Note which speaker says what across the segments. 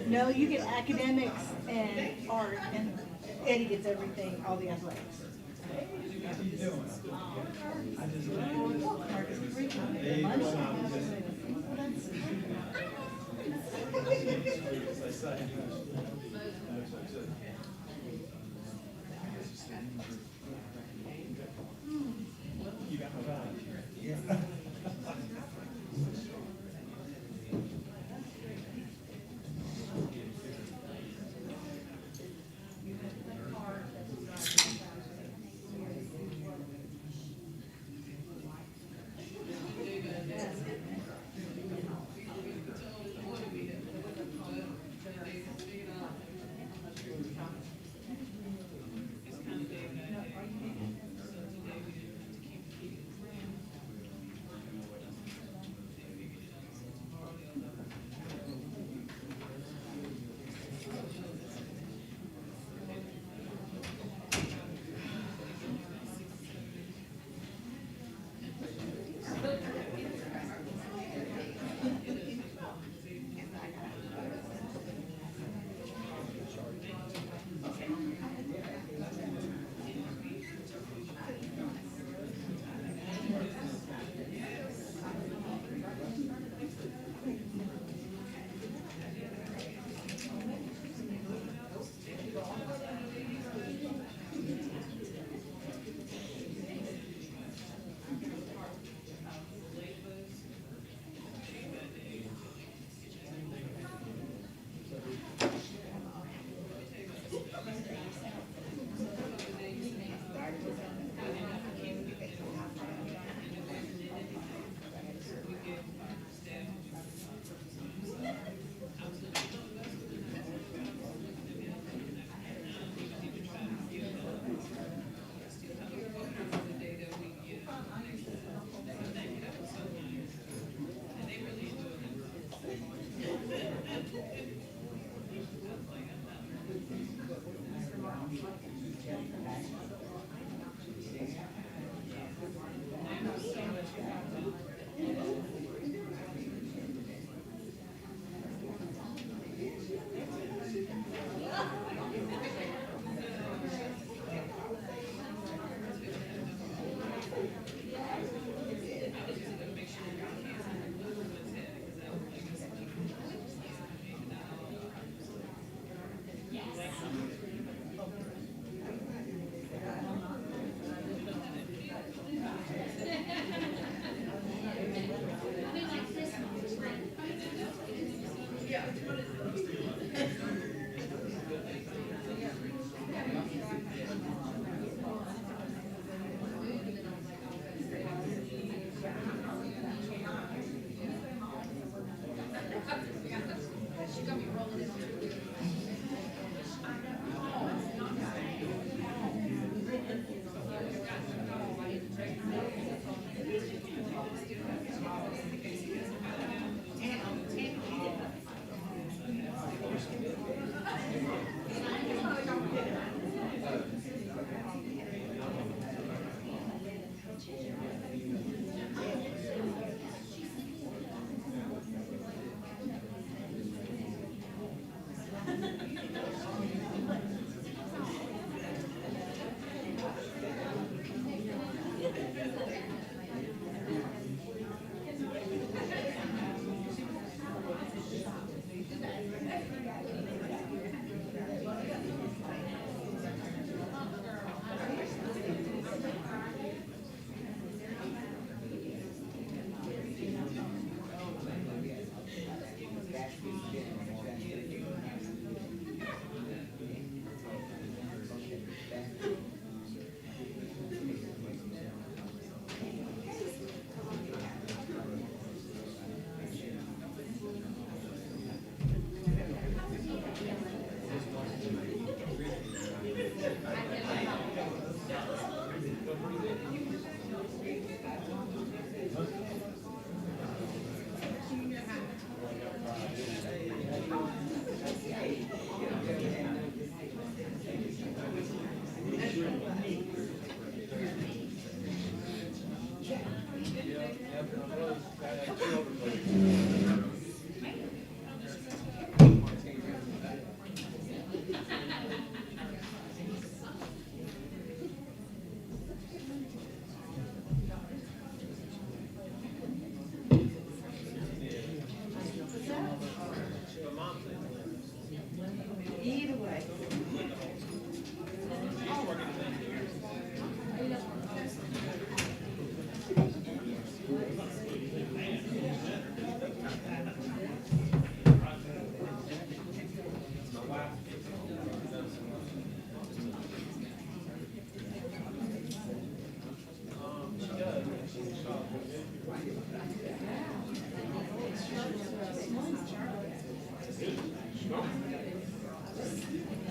Speaker 1: No, you get academics and art, and Eddie gets everything, all the athletics. Marcus is reading.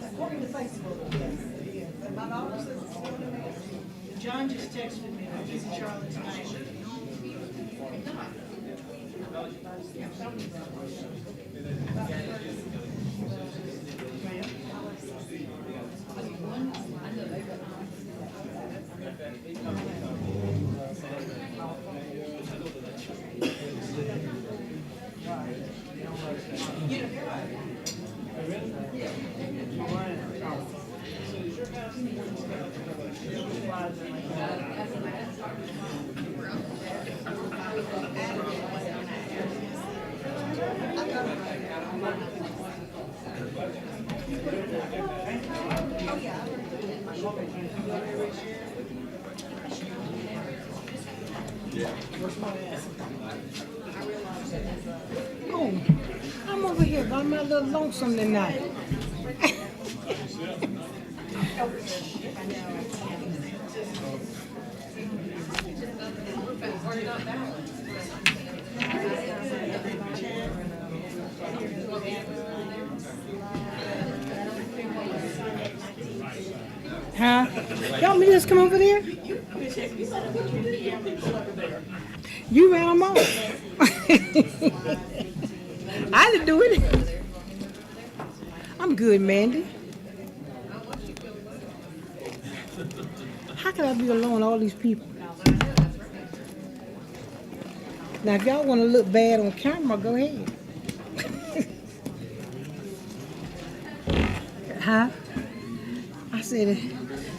Speaker 1: According to Facebook, yes. And my daughter says it's still in there. John just texted me, he's in Charlotte tonight.
Speaker 2: Oh, I'm over here by my little lonesome tonight. Huh? Y'all me just come over there? You ran them off. I didn't do it. I'm good, Mandy. How can I be alone, all these people? Now, if y'all want to look bad on camera, go ahead. Huh? I said,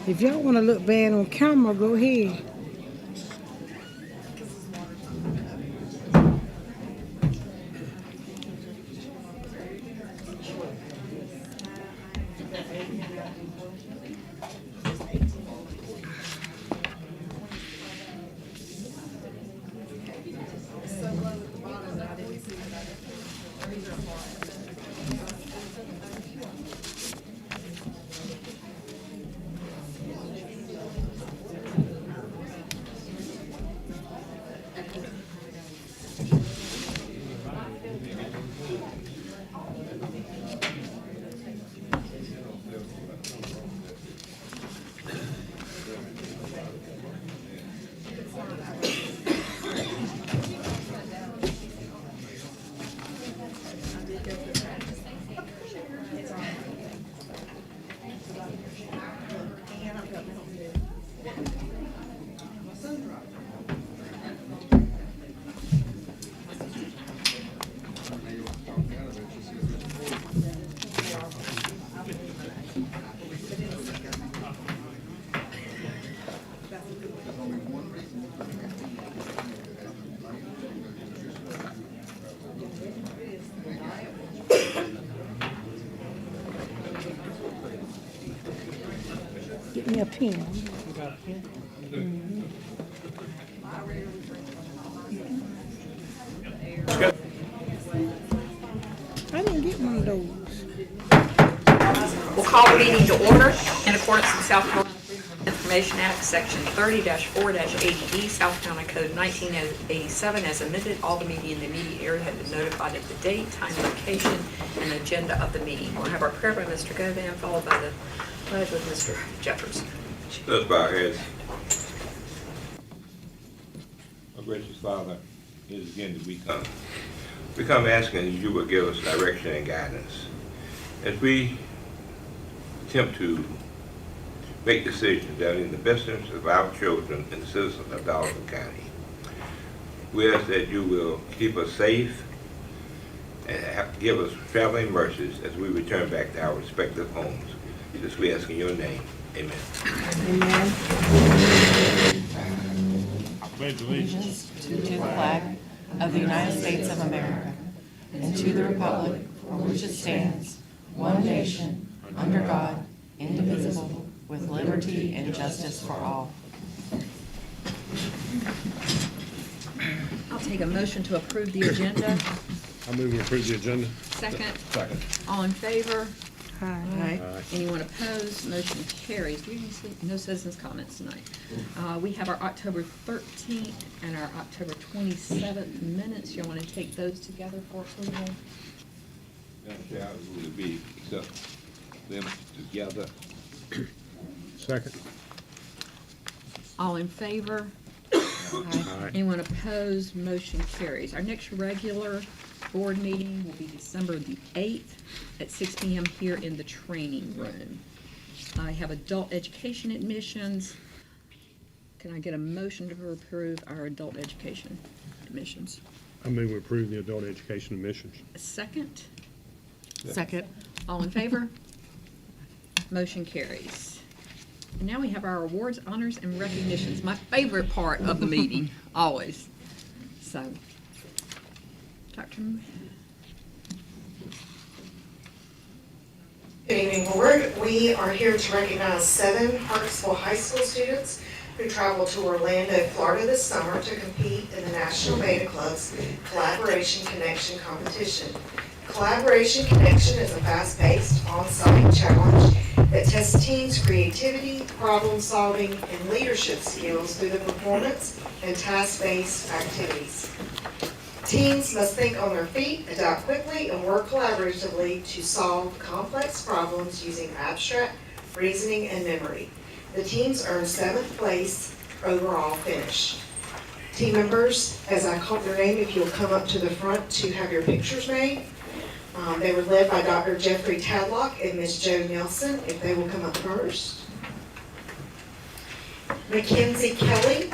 Speaker 2: if y'all want to look bad on camera, go ahead. Get me a pen. I didn't get one of those.
Speaker 3: We'll call the meeting to order in accordance with South Carolina Information Act, Section 30-4-80E, South Carolina Code 1987, as amended. All the media in the immediate area have been notified of the date, time, location, and agenda of the meeting. We'll have our prayer by Mr. Govan, followed by the pledge with Mr. Jeffers.
Speaker 4: Let's bow our heads. Our gracious Father, it is again that we come. We come asking that you will give us direction and guidance as we attempt to make decisions that are in the best interest of our children and the citizens of Darlington County. We ask that you will keep us safe and give us traveling mercies as we return back to our respective homes. This we ask in your name. Amen.
Speaker 2: Amen.
Speaker 5: I pledge allegiance to the flag of the United States of America and to the republic for which it stands, one nation, under God, indivisible, with liberty and justice for all.
Speaker 3: I'll take a motion to approve the agenda.
Speaker 6: I move to approve the agenda.
Speaker 3: Second.
Speaker 6: Second.
Speaker 3: All in favor?
Speaker 2: Hi.
Speaker 3: Anyone opposed? Motion carries. Do you have no citizens' comments tonight? We have our October 13th and our October 27th minutes. Y'all want to take those together for approval?
Speaker 4: Madam Chair, I would it be accept them together?
Speaker 6: Second.
Speaker 3: All in favor?
Speaker 6: Aye.
Speaker 3: Anyone opposed? Motion carries. Our next regular board meeting will be December the 8th at 6 p.m. here in the training room. I have adult education admissions. Can I get a motion to approve our adult education admissions?
Speaker 6: I move we approve the adult education admissions.
Speaker 3: A second?
Speaker 5: Second.
Speaker 3: All in favor? Motion carries. And now we have our awards, honors, and recognitions, my favorite part of the meeting, always. So, Dr.
Speaker 7: Good evening, Board. We are here to recognize 7 Hartsville High School students who traveled to Orlando, Florida this summer to compete in the National Beta Club's Collaboration Connection competition. Collaboration Connection is a fast-paced, on-site challenge that tests teams' creativity, problem-solving, and leadership skills through the performance and task-based activities. Teams must think on their feet, adapt quickly, and work collaboratively to solve complex problems using abstract reasoning and memory. The teams earned 7th place overall finish. Team members, as I call your name, if you'll come up to the front to have your pictures made. They were led by Dr. Jeffrey Tadlock and Ms. Jo Nelson, if they will come up first. Mackenzie Kelly.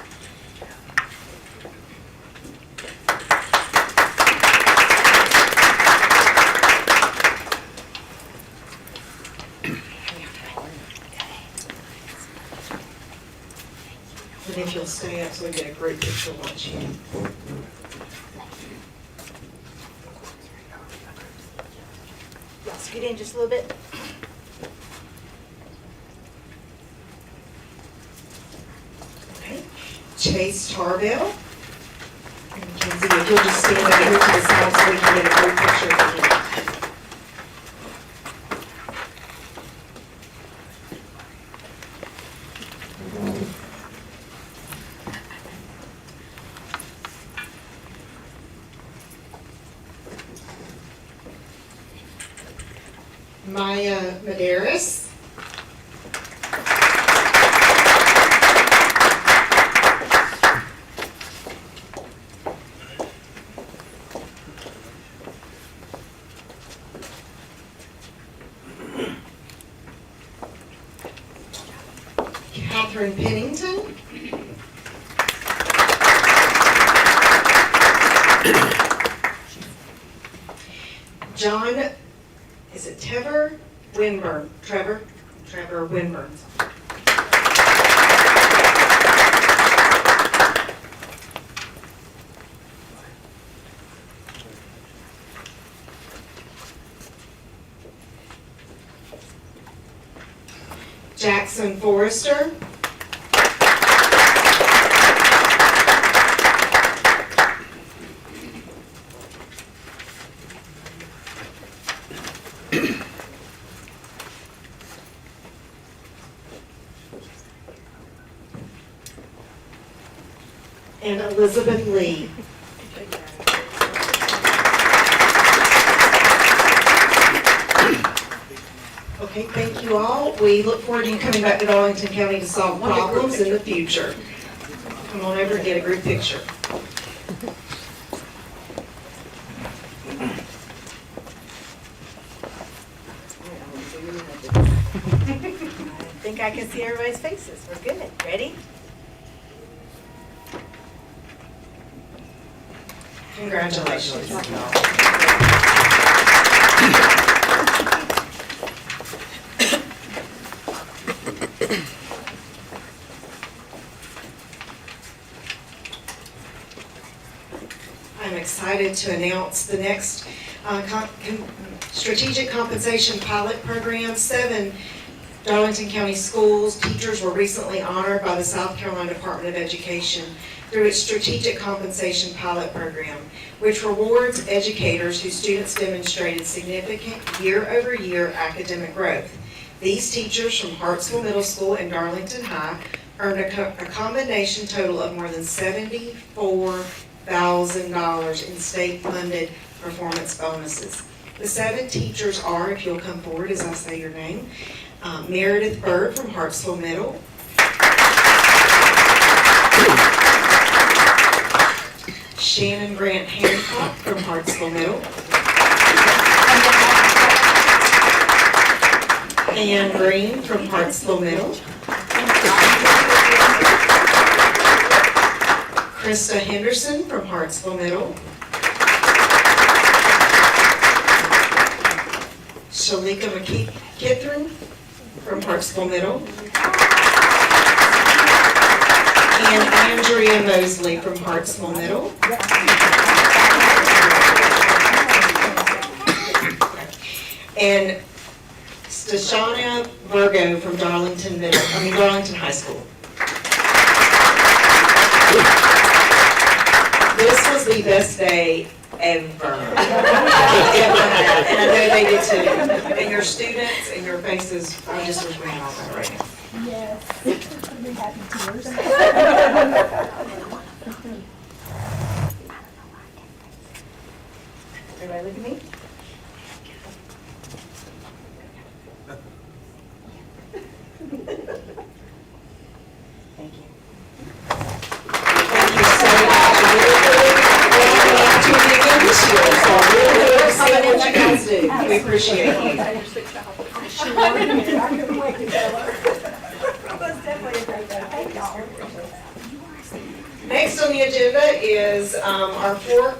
Speaker 7: And if you'll stay up so we get a great picture once you.
Speaker 1: Y'all scoot in just a little bit.
Speaker 7: Okay. Chase Tarbell. And Mackenzie, if you'll just stand over here to the side so we can get a great picture of you. Maya Medeiros. Catherine Pennington. John, is it Trevor Winburn? Trevor Winburn. Jackson Forrester. And Elizabeth Lee. Okay, thank you all. We look forward to you coming back to Darlington County to solve problems in the future. Come on over and get a group picture.
Speaker 1: I think I can see everybody's faces. We're good. Ready?
Speaker 7: Congratulations. I'm excited to announce the next strategic compensation pilot program. 7 Darlington County schools teachers were recently honored by the South Carolina Department of Education through its strategic compensation pilot program, which rewards educators whose students demonstrated significant year-over-year academic growth. These teachers from Hartsville Middle School and Darlington High earned a combination total of more than $74,000 in state-funded performance bonuses. The 7 teachers are, if you'll come forward as I say your name, Meredith Bird from Hartsville Middle, Shannon Grant Hancock from Hartsville Middle, Ann Green from Hartsville Middle, Krista Henderson from Hartsville Middle, Shalika McKithrin from Hartsville Middle, and Andrea Mosley from Hartsville Middle. And Stashana Virgo from Darlington High School. This was the best day ever. And I know they did too. And your students and your faces, I just was ran off that right now.
Speaker 8: Yes, we had tears.
Speaker 7: Everybody look at me. Thank you. Thank you so much. I really appreciate this year, so I really look to see what you guys do. We appreciate you.
Speaker 8: I couldn't wait to tell her. It was definitely a great day. Thank y'all.
Speaker 7: Next on the agenda is our four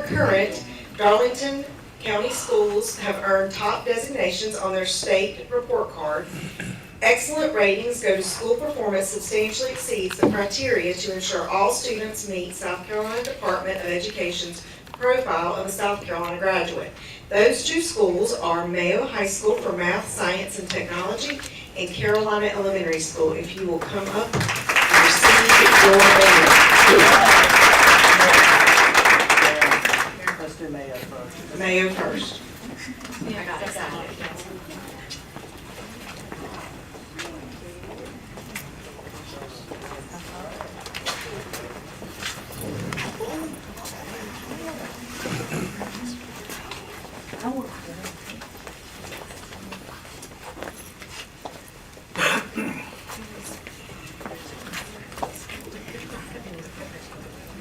Speaker 7: current Darlington County schools have earned top designations on their state report card. Excellent ratings go to school performance substantially exceeds the criteria to ensure all students meet South Carolina Department of Education's profile of a South Carolina graduate. Those 2 schools are Mayo High School for Math, Science, and Technology and Carolina Elementary School. If you will come up and receive your banner.
Speaker 9: Let's do Mayo first.
Speaker 7: Mayo first.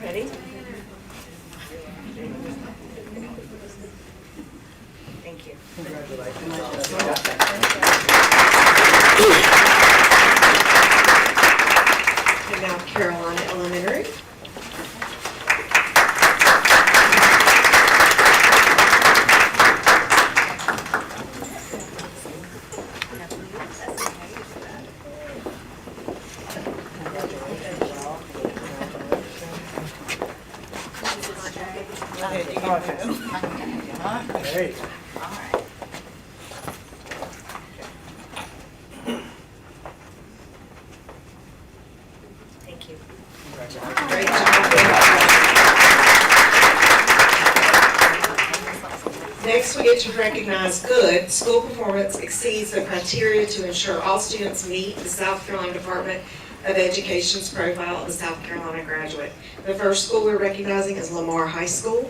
Speaker 7: Ready? Thank you. And now Carolina Elementary.
Speaker 9: Hey.
Speaker 7: Thank you. Great job. Next, we get to recognize good school performance exceeds the criteria to ensure all students meet the South Carolina Department of Education's profile of a South Carolina graduate. The first school we're recognizing is Lamar High School.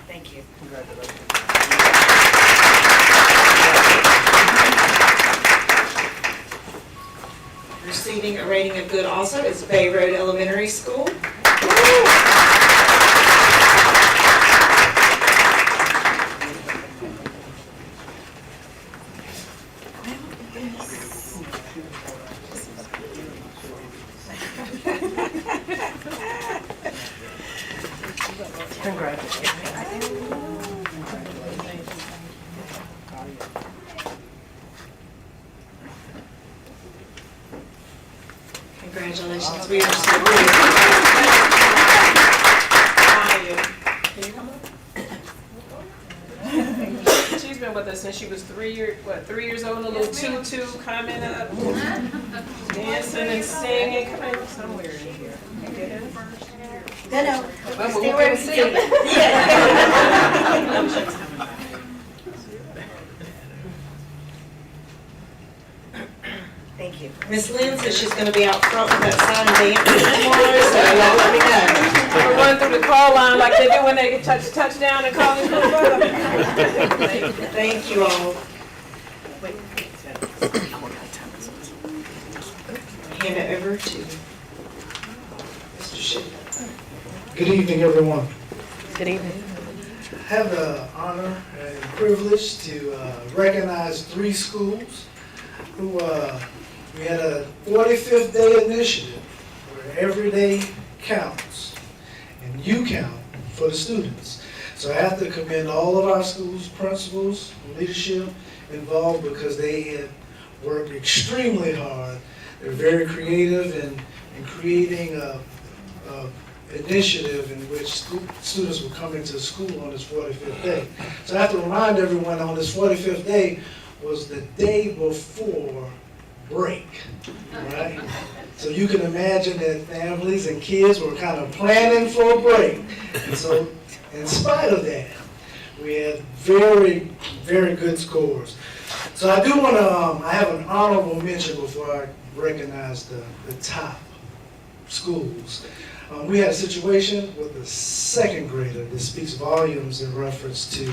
Speaker 7: Thank you. Receiving a rating of good also is Bay Road Elementary School. Congratulations, we are so pleased. How are you? Can you come up?
Speaker 10: she's been with us since she was 3 years old, a little tutu coming up, dancing and singing, coming somewhere in here.
Speaker 8: No.
Speaker 3: Well,
Speaker 8: Stay
Speaker 3: we'll
Speaker 8: where
Speaker 3: go
Speaker 8: we
Speaker 3: see
Speaker 8: see
Speaker 3: it.
Speaker 7: Thank you. Miss Lynn says she's gonna be out front with that sign and dancing tomorrow, so y'all let me know.
Speaker 10: We're running through the call line like they do when they touchdown and call it.
Speaker 7: Thank you all. Hand it over to Mr. Shipman.
Speaker 11: Good evening, everyone.
Speaker 5: Good evening.
Speaker 11: I have the honor and privilege to recognize 3 schools who we had a 45th day initiative where every day counts and you count for the students. So I have to commend all of our schools, principals, leadership involved because they have worked extremely hard. They're very creative in creating a initiative in which students will come into school on this 45th day. So I have to remind everyone on this 45th day was the day before break, right? So you can imagine that families and kids were kind of planning for a break. And so in spite of that, we had very, very good scores. So I do want to, I have an honorable mention before I recognize the top schools. We had a situation with a 2nd grader that speaks volumes in reference to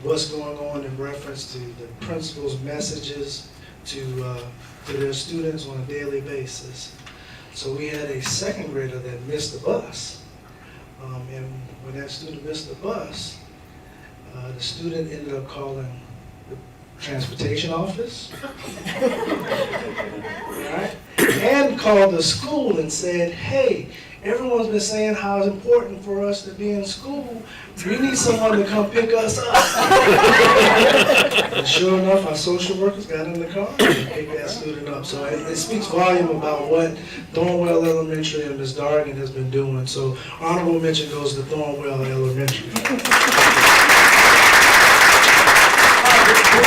Speaker 11: what's going on in reference to the principal's messages to their students on a daily basis. So we had a 2nd grader that missed the bus. And when that student missed the bus, the student ended up calling the transportation office, right? And called the school and said, hey, everyone's been saying how it's important for us to be in school. We need someone to come pick us up. And sure enough, our social workers got in the car and picked that student up. So it speaks volume about what Thornwell Elementary and Ms. Dargan has been doing. So honorable mention goes to Thornwell Elementary.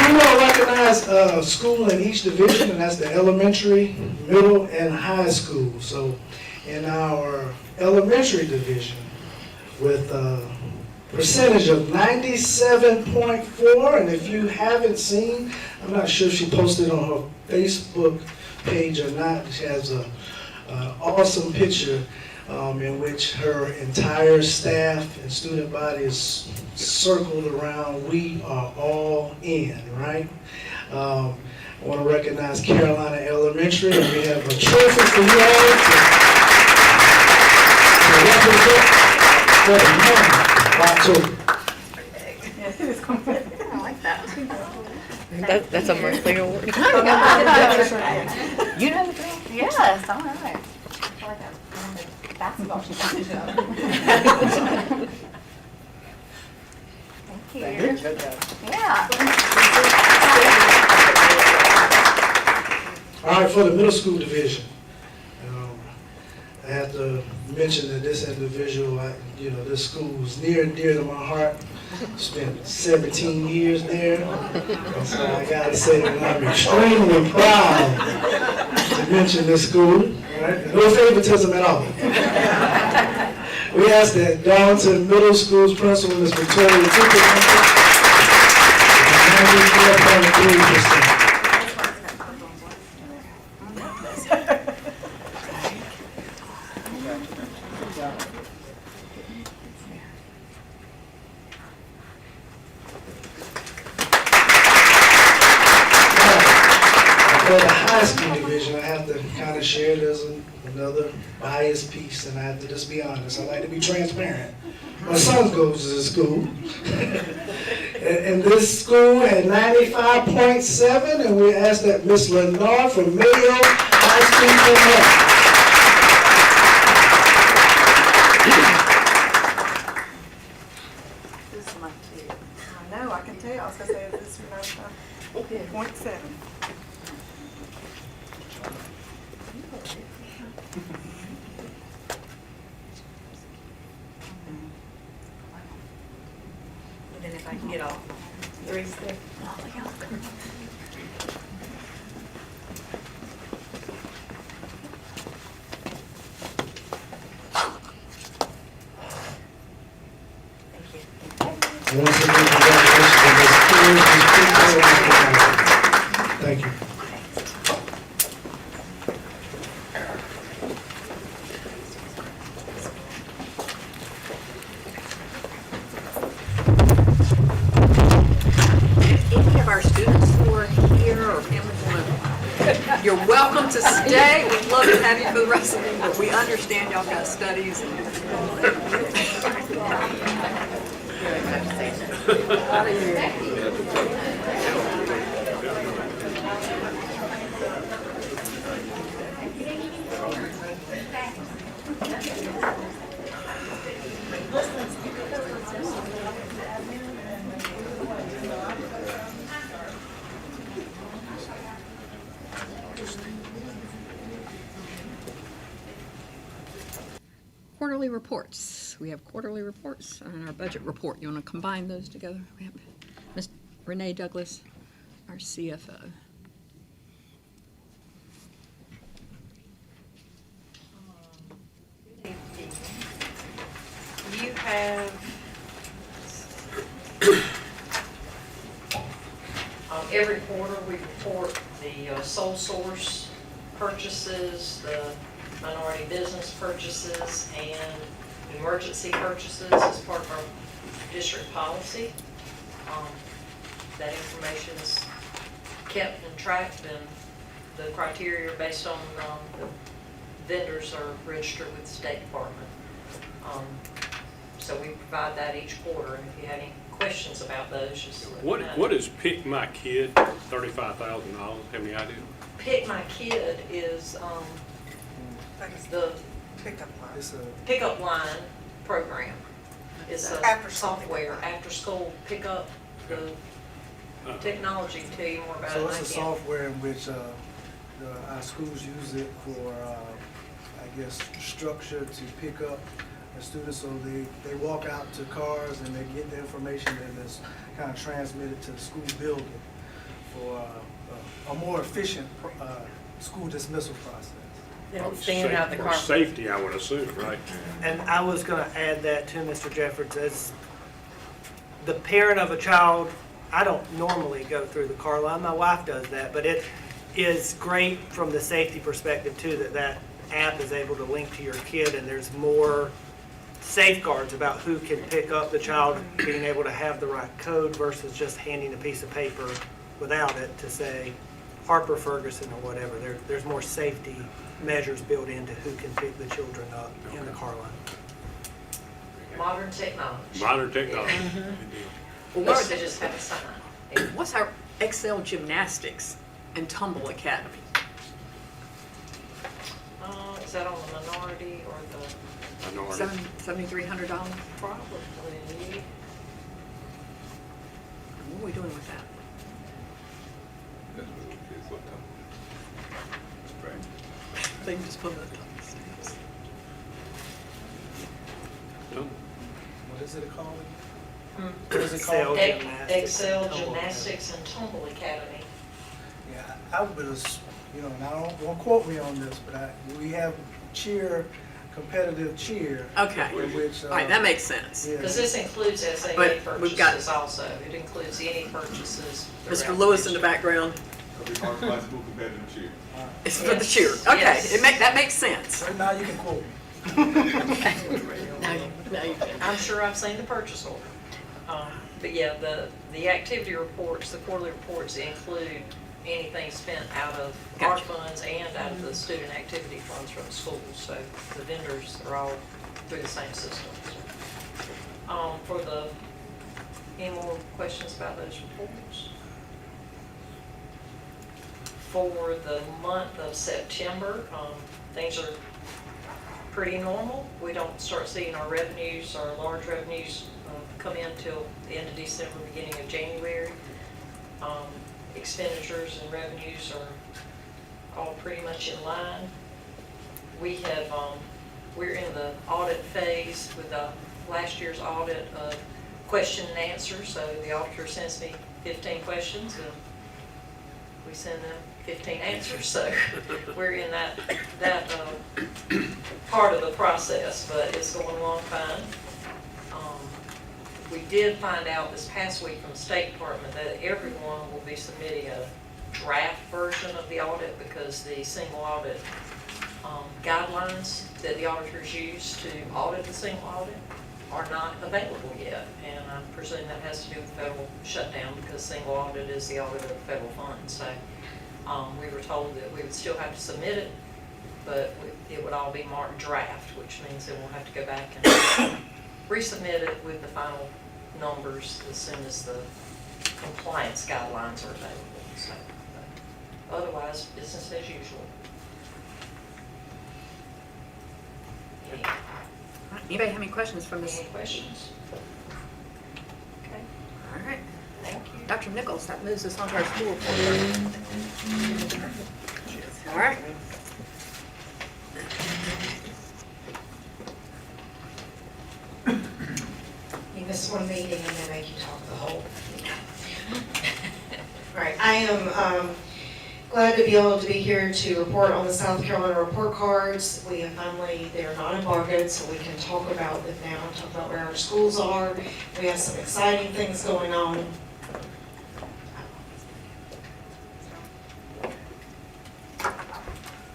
Speaker 11: We want to recognize a school in each division, and that's the elementary, middle, and high school. So in our elementary division, with a percentage of 97.4, and if you haven't seen, I'm not sure if she posted on her Facebook page or not, she has an awesome picture in which her entire staff and student body is circled around. We are all in, right? I want to recognize Carolina Elementary, and we have a trophy for you all to represent for the month of October.
Speaker 8: I like that.
Speaker 5: That's a monthly award.
Speaker 8: You know the drill? Yes, all right. I feel like I'm basketball championship. Thank you.
Speaker 9: Good job.
Speaker 8: Yeah.
Speaker 11: All right, for the middle school division, I have to mention that this individual, this school was near and dear to my heart. Spent 17 years there, and so I gotta say that I'm extremely proud to mention this school. Right? No favoritism at all. We ask that Darlington Middle School's principal, Ms. Victoria Cooper, 94.3%. For the high school division, I have to kind of share there's another biased piece, and I have to just be honest. I like to be transparent. My son goes to this school, and this school had 95.7, and we asked that Miss Lenard from Mayo High School come up.
Speaker 8: This is my kid. I know, I can tell. I was gonna say, this is my 0.7.
Speaker 3: And then if I can get all
Speaker 11: Once again, congratulations on this kid, Thank you.
Speaker 3: Any of our students who are here or families want to, you're welcome to stay. We'd love to have you for the rest of the week, but we understand y'all got studies. Quarterly reports. We have quarterly reports and our budget report. You want to combine those together? We have Ms. Renee Douglas, our CFO.
Speaker 5: You have, every quarter we report the sole source purchases, the minority business purchases, and emergency purchases as part of our district policy. That information is kept and tracked, and the criteria based on the vendors are registered with the State Department. So we provide that each quarter, and if you have any questions about those, just let me know.
Speaker 6: What is Pick My Kid, $35,000? Have any idea?
Speaker 5: Pick My Kid is the pickup line program. It's a software, after-school pickup, the technology to tell you more about it.
Speaker 11: So it's a software in which our schools use it for, I guess, structure to pick up the students. So they walk out to cars and they get the information and it's kind of transmitted to the school building for a more efficient school dismissal process.
Speaker 9: They don't stand out the
Speaker 6: For
Speaker 9: car.
Speaker 6: safety, I would assume, right?
Speaker 12: And I was going to add that too, Mr. Jeffords, as the parent of a child, I don't normally go through the car line. My wife does that, but it is great from the safety perspective too, that app is able to link to your kid, and there's more safeguards about who can pick up the child, being able to have the right code versus just handing a piece of paper without it to say Harper Ferguson or whatever. There's more safety measures built into who can pick the children up in the car line.
Speaker 5: Modern technology.
Speaker 6: Modern technology.
Speaker 3: Well,
Speaker 5: Plus they just have a sign.
Speaker 3: what's our Excel Gymnastics and Tumble Academy?
Speaker 5: Is that on the minority or the?
Speaker 6: Minority.
Speaker 3: $7,300?
Speaker 5: Probably.
Speaker 3: What are we doing with that?
Speaker 4: That's what the kids will tell me. Right.
Speaker 3: They just put it on top of the stamps.
Speaker 6: No.
Speaker 11: What is it called?
Speaker 12: What is it called?
Speaker 5: Excel Gymnastics and Tumble Academy.
Speaker 11: Yeah, I was, and I don't quote me on this, but we have competitive cheer.
Speaker 3: Okay.
Speaker 11: In which,
Speaker 3: All right, that makes sense.
Speaker 11: yeah.
Speaker 5: Because this includes SAA
Speaker 3: But we've got-
Speaker 5: purchases also. It includes any purchases.
Speaker 3: Mr.
Speaker 5: throughout
Speaker 3: Lewis in the
Speaker 5: district.
Speaker 3: background.
Speaker 13: High school competitive cheer.
Speaker 3: It's for the
Speaker 5: Yes.
Speaker 3: cheer. Okay,
Speaker 5: Yes.
Speaker 3: that makes sense.
Speaker 11: So now you can quote me.
Speaker 3: Now you can.
Speaker 5: I'm sure I've seen the purchase order. But yeah, the activity reports, the quarterly reports include anything spent out of our
Speaker 3: Gotcha.
Speaker 5: funds and out of the student activity funds from the schools. So the vendors are all through the same system. Any more questions about those reports? For the month of September, things are pretty normal. We don't start seeing our revenues, our large revenues come in till the end of December, beginning of January. Expenditures and revenues are all pretty much in line. We have, we're in the audit phase with last year's audit of
Speaker 3: question and answer, so the auditor sends me 15 questions and we send them 15 answers, so we're in that part of the process, but it's going along fine. We did find out this past week from the State Department that everyone will be submitting a draft version of the audit because the single audit guidelines that the auditors use to audit the single audit are not available yet. And I presume that has to do with federal shutdown because single audit is the audit of federal funds. So we were told that we would still have to submit it, but it would all be marked draft, which means that we'll have to go back and resubmit it with the final numbers as soon as the compliance guidelines are available. So, otherwise, business as usual.
Speaker 5: Anybody have any questions from this?
Speaker 3: Any questions? Okay.
Speaker 5: All right.
Speaker 3: Thank you.
Speaker 5: Dr. Nichols, that moves us on to our school report. All right.
Speaker 7: You miss one meeting and they make you talk the whole. Right, I am glad to be able to be here to report on the South Carolina report cards. We have finally, they're not embargoed, so we can talk about them now, talk about where our schools are. We have some exciting things going on.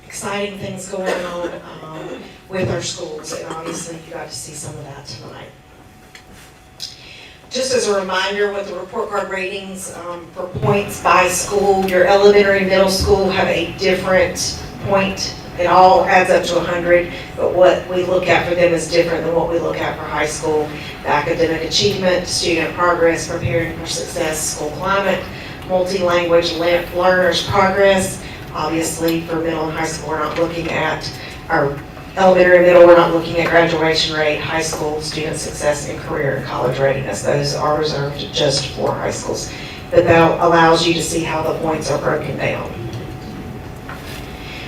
Speaker 7: Exciting things going on with our schools, and obviously you got to see some of that tonight. Just as a reminder, with the report card ratings for points by school, your elementary and middle school have a different point. It all adds up to 100, but what we look at for them is different than what we look at for high school. The academic achievement, student progress, preparing for success, school climate, multi-language learners progress. Obviously, for middle and high school, we're not looking at our elementary and middle, we're not looking at graduation rate. High school, student success, and career and college readiness. Those are reserved just for high schools. But that allows you to see how the points are broken down.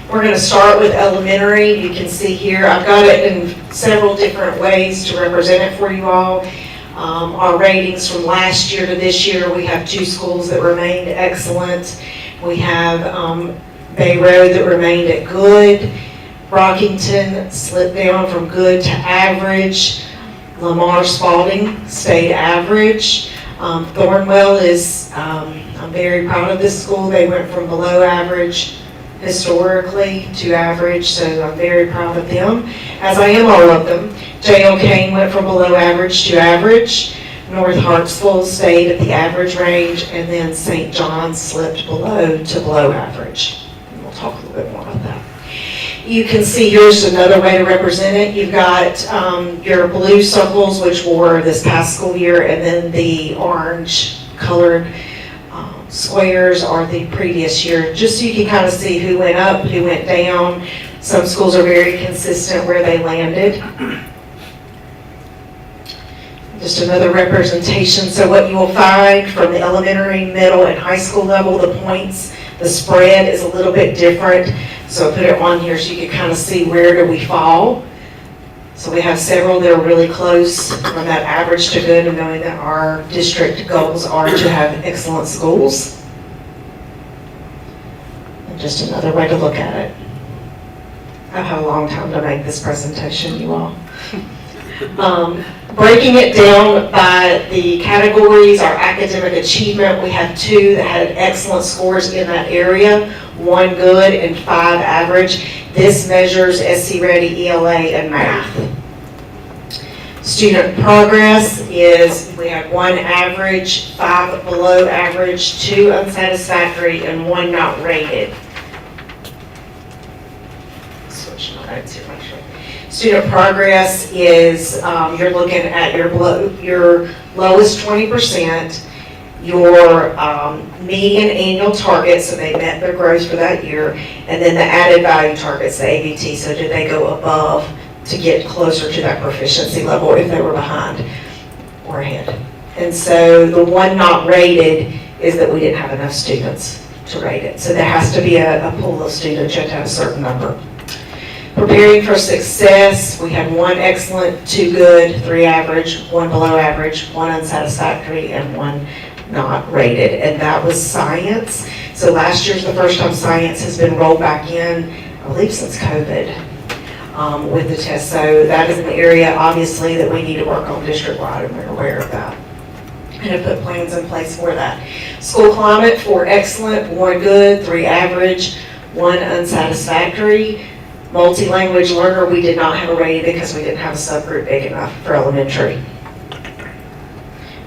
Speaker 7: We're going to start with elementary. You can see here, I've got it in several different ways to represent it for you all. Our ratings from last year to this year, we have 2 schools that remained excellent. We have Bay Road that remained at good. Brockington slipped down from good to average. Lamar Spalding stayed average. Thornwell is, I'm very proud of this school. They went from below average historically to average, so I'm very proud of them, as I am all of them. J.L. Kane went from below average to average. North Hartsville stayed at the average range, and then St. John's slipped below to below average. And we'll talk a little bit more about that. You can see here's another way to represent it. You've got your blue circles, which were this past school year, and then the orange colored squares are the previous year, just so you can kind of see who went up, who went down. Some schools are very consistent where they landed. Just another representation. So what you will find from the elementary, middle, and high school level, the points, the spread is a little bit different. So I put it on here so you can kind of see where do we fall. So we have several that are really close from that average to good, and knowing that our district goals are to have excellent schools. And just another way to look at it. I've had a long time to make this presentation, you all. Breaking it down by the categories, our academic achievement, we have 2 that had excellent scores in that area, 1 good and 5 average. This measures SC Ready, ELA, and math. Student progress is, we had 1 average, 5 below average, 2 unsatisfactory, and 1 not rated. Switch my notes here, make sure. Student progress is, you're looking at your lowest 20%, your median annual targets, so they met their growth for that year, and then the added value targets, the AVT, so did they go above to get closer to that proficiency level if they were behind or ahead. And so the 1 not rated is that we didn't have enough students to rate it. So there has to be a pool of students, you have to have a certain number. Preparing for success, we had 1 excellent, 2 good, 3 average, 1 below average, 1 unsatisfactory, and 1 not rated. And that was science. So last year's the first time science has been rolled back in, I believe since COVID, with the test. So that is an area, obviously, that we need to work on district-wide, and we're aware of that. And have put plans in place for that. School climate, 4 excellent, 1 good, 3 average, 1 unsatisfactory. Multi-language learner, we did not have a rating because we didn't have a subgroup big enough for elementary.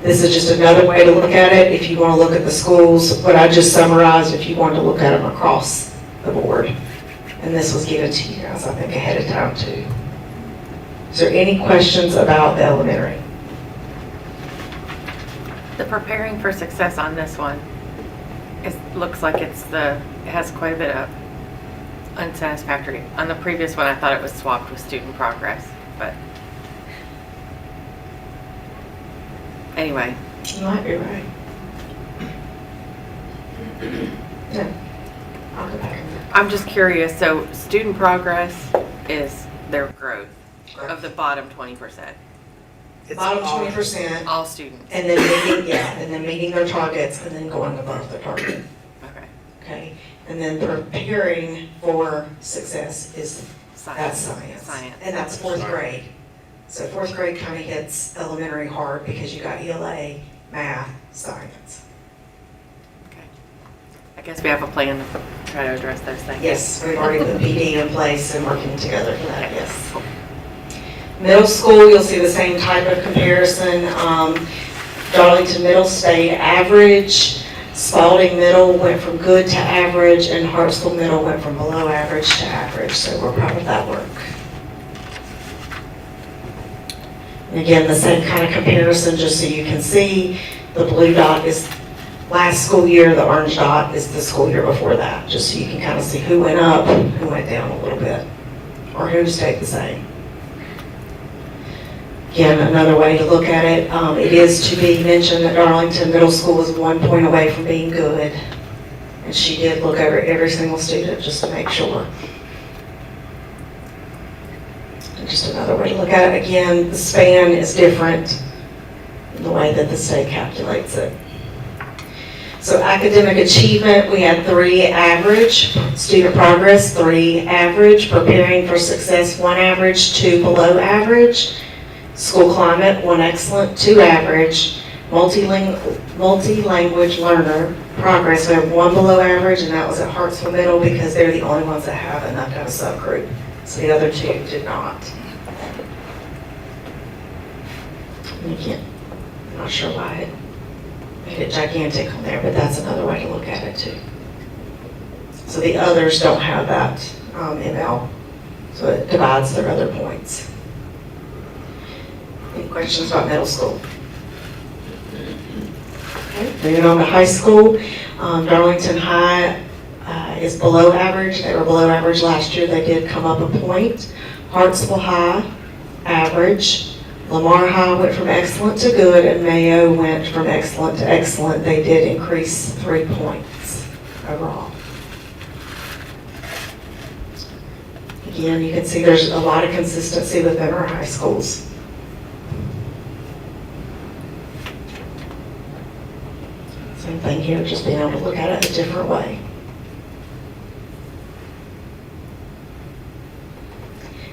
Speaker 7: This is just another way to look at it. If you want to look at the schools, what I just summarized, if you want to look at them across the board. And this was given to you guys, I think, ahead of time too. Is there any questions about the elementary?
Speaker 5: The preparing for success on this one, it looks like it has quite a bit of unsatisfactory. On the previous one, I thought it was swapped with student progress, but anyway.
Speaker 7: You might be right. Yeah, I'll go back.
Speaker 5: I'm just curious, so student progress is their growth of the bottom 20%.
Speaker 12: It's
Speaker 7: Bottom
Speaker 12: all-
Speaker 7: 20%.
Speaker 5: All students.
Speaker 7: And then meeting their targets and then going above their target.
Speaker 5: Okay.
Speaker 7: Okay, and then preparing for success is, that's
Speaker 5: Science.
Speaker 7: science. And that's 4th grade. So 4th grade kind of hits elementary hard because you got ELA, math, science.
Speaker 5: Okay. I guess we have a plan to try to address those things.
Speaker 7: Yes, we've already put PD in place and working together for that, yes. Middle school, you'll see the same type of comparison. Darlington Middle stayed average. Spalding Middle went from good to average, and Hartsville Middle went from below average to average, so we're proud of that work. And again, the same kind of comparison, just so you can see, the blue dot is last school year, the orange dot is the school year before that, just so you can kind of see who went up, who went down a little bit, or who stayed the same. Again, another way to look at it, it is to be mentioned that Darlington Middle School is 1 point away from being good. And she did look over every single student just to make sure. And just another way to look at it, again, the span is different in the way that the state calculates it. So academic achievement, we had 3 average, student progress, 3 average, preparing for success, 1 average, 2 below average. School climate, 1 excellent, 2 average. Multi-language learner progress, we have 1 below average, and that was at Hartsville Middle because they're the only ones that have enough to have a subgroup. So the other 2 did not. And again, I'm not sure why it made it gigantic on there, but that's another way to look at it too. So the others don't have that ML, so it divides their other points. Any questions about middle school? Okay, moving on to high school. Darlington High is below average. They were below average last year. They did come up a point. Hartsville High, average. Lamar High went from excellent to good, and Mayo went from excellent to excellent. They did increase 3 points overall. Again, you can see there's a lot of consistency within our high schools. Same thing here, just being able to look at it a different way.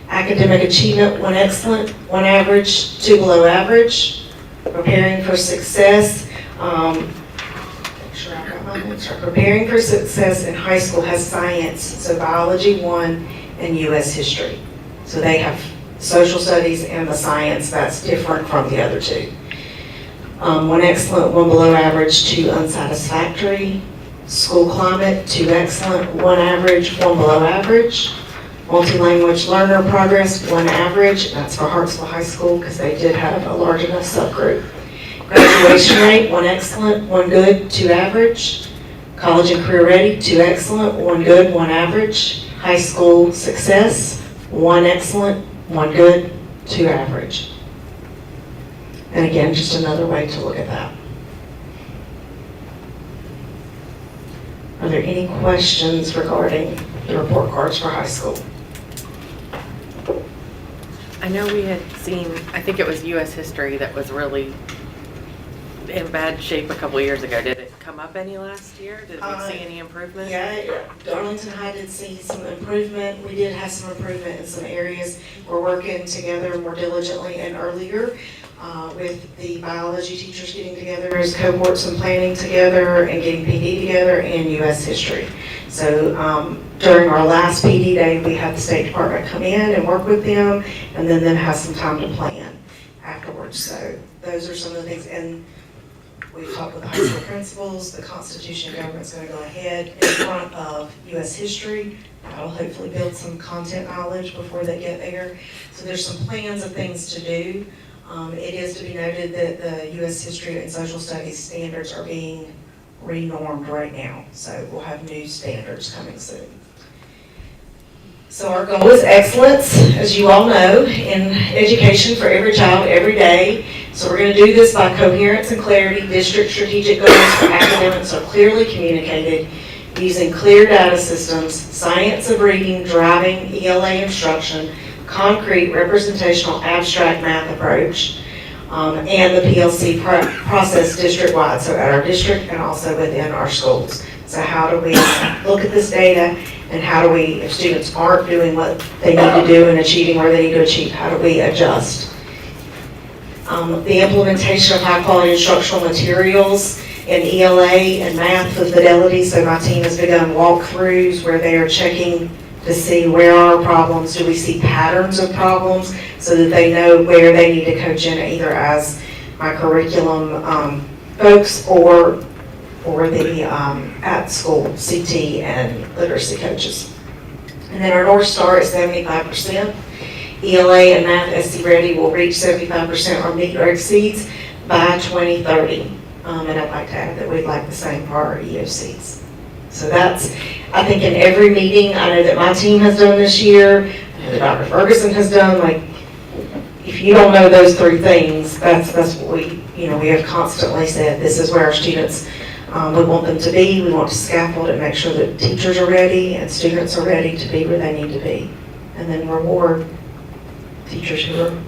Speaker 7: Academic achievement, 1 excellent, 1 average, 2 below average. Preparing for success. Make sure I got my notes right. Preparing for success in high school has science, so biology 1 and U.S. history. So they have social studies and the science that's different from the other 2. 1 excellent, 1 below average, 2 unsatisfactory. School climate, 2 excellent, 1 average, 1 below average. Multi-language learner progress, 1 average. That's for Hartsville High School because they did have a large enough subgroup. Graduation rate, 1 excellent, 1 good, 2 average. College and career ready, 2 excellent, 1 good, 1 average. High school success, 1 excellent, 1 good, 2 average. And again, just another way to look at that. Are there any questions regarding the report cards for high school?
Speaker 5: I know we had seen, I think it was U.S. history that was really in bad shape a couple of years ago. Did it come up any last year? Did we see any improvement?
Speaker 7: Yeah, Darlington High did see some improvement. We did have some improvement in some areas. We're working together more diligently and earlier with the biology teachers getting together as cohorts and planning together and getting PD together and U.S. history. So during our last PD day, we had the State Department come in and work with them and then have some time to plan afterwards. So those are some of the things. And we've talked with the high school principals. The Constitution government's going to go ahead in front of U.S. history. That'll hopefully build some content knowledge before they get there. So there's some plans of things to do. It is to be noted that the U.S. history and social studies standards are being renormed right now. So we'll have new standards coming soon. So our goal is excellence, as you all know, in education for every child, every day. So we're going to do this by coherence and clarity. District strategic goals for academics are clearly communicated using clear data systems, science of reading, driving, ELA instruction, concrete representational abstract math approach, and the PLC process district-wide, so at our district and also within our schools. So how do we look at this data, and how do we, if students aren't doing what they need to do and achieving where they need to achieve, how do we adjust? The implementation of high-quality instructional materials in ELA and math with fidelity, so my team has begun walkthroughs where they are checking to see where are our problems, do we see patterns of problems, so that they know where they need to coach in either as my curriculum folks or the at school CT and literacy coaches. And then our North Star is 75%. ELA and Math SC Ready will reach 75% or meet or exceeds by 2030. And I'd like to add that we'd like the same for our EOCs. So that's, I think in every meeting, I know that my team has done this year, that Dr. Ferguson has done, like, if you don't know those three things, that's what we have constantly said, this is where our students, we want them to be, we want to scaffold and make sure that teachers are ready and students are ready to be where they need to be. And then reward teachers who are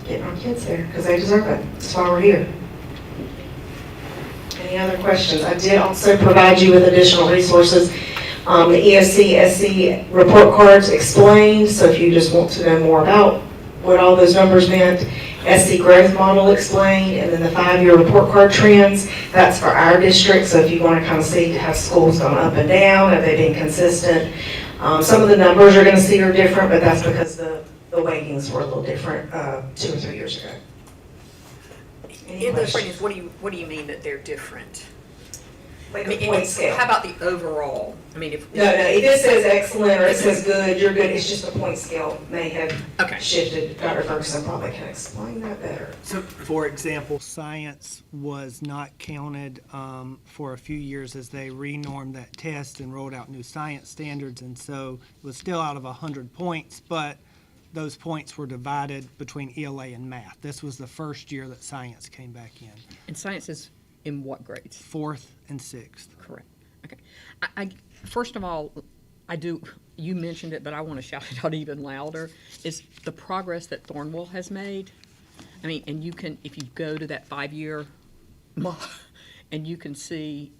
Speaker 7: getting our kids there, because they deserve it. That's why we're here. Any other questions? I did also provide you with additional resources. The EOC, SC report cards explained, so if you just want to know more about what all those numbers meant, SC growth model explained, and then the 5-year report card trends, that's for our district, so if you want to kind of see, have schools gone up and down, have they been consistent? Some of the numbers you're going to see are different, but that's because the weightings were a little different 2 or 3 years ago.
Speaker 3: In those ratings, what do you mean that they're different?
Speaker 7: Like a point scale.
Speaker 3: How about the overall? I mean, if
Speaker 7: no, if it says excellent or it says good, you're good. It's just a point scale may have shifted. Dr. Ferguson probably can explain that better.
Speaker 12: So, for example, science was not counted for a few years as they renormed that test and rolled out new science standards, and so it was still out of 100 points, but those points were divided between ELA and math. This was the first year that science came back in.
Speaker 3: And science is in what grades?
Speaker 12: 4th and 6th.
Speaker 3: Correct. Okay. I first of all, you mentioned it, but I want to shout it out even louder, is the progress that Thornwell has made. I mean, and you can, if you go to that 5-year and you can see,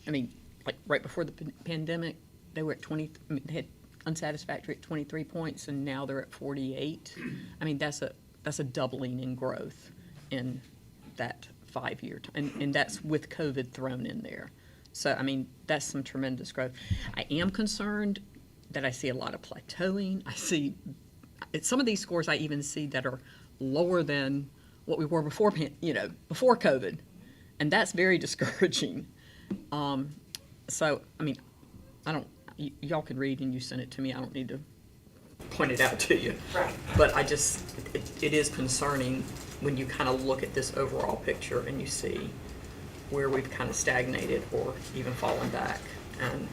Speaker 3: I mean, like right before the pandemic, they were at 20, I mean, they had unsatisfactory at 23 points, and now they're at 48. I mean, that's a doubling in growth in that 5-year, and that's with COVID thrown in there. So, I mean, that's some tremendous growth. I am concerned that I see a lot of plateauing. I see some of these scores I even see that are lower than what we were before COVID, and that's very discouraging. So, I mean, y'all can read and you send it to me. I don't need to point it out to you.
Speaker 7: Right.
Speaker 3: But it is concerning when you kind of look at this overall picture and you see where we've kind of stagnated or even fallen back. And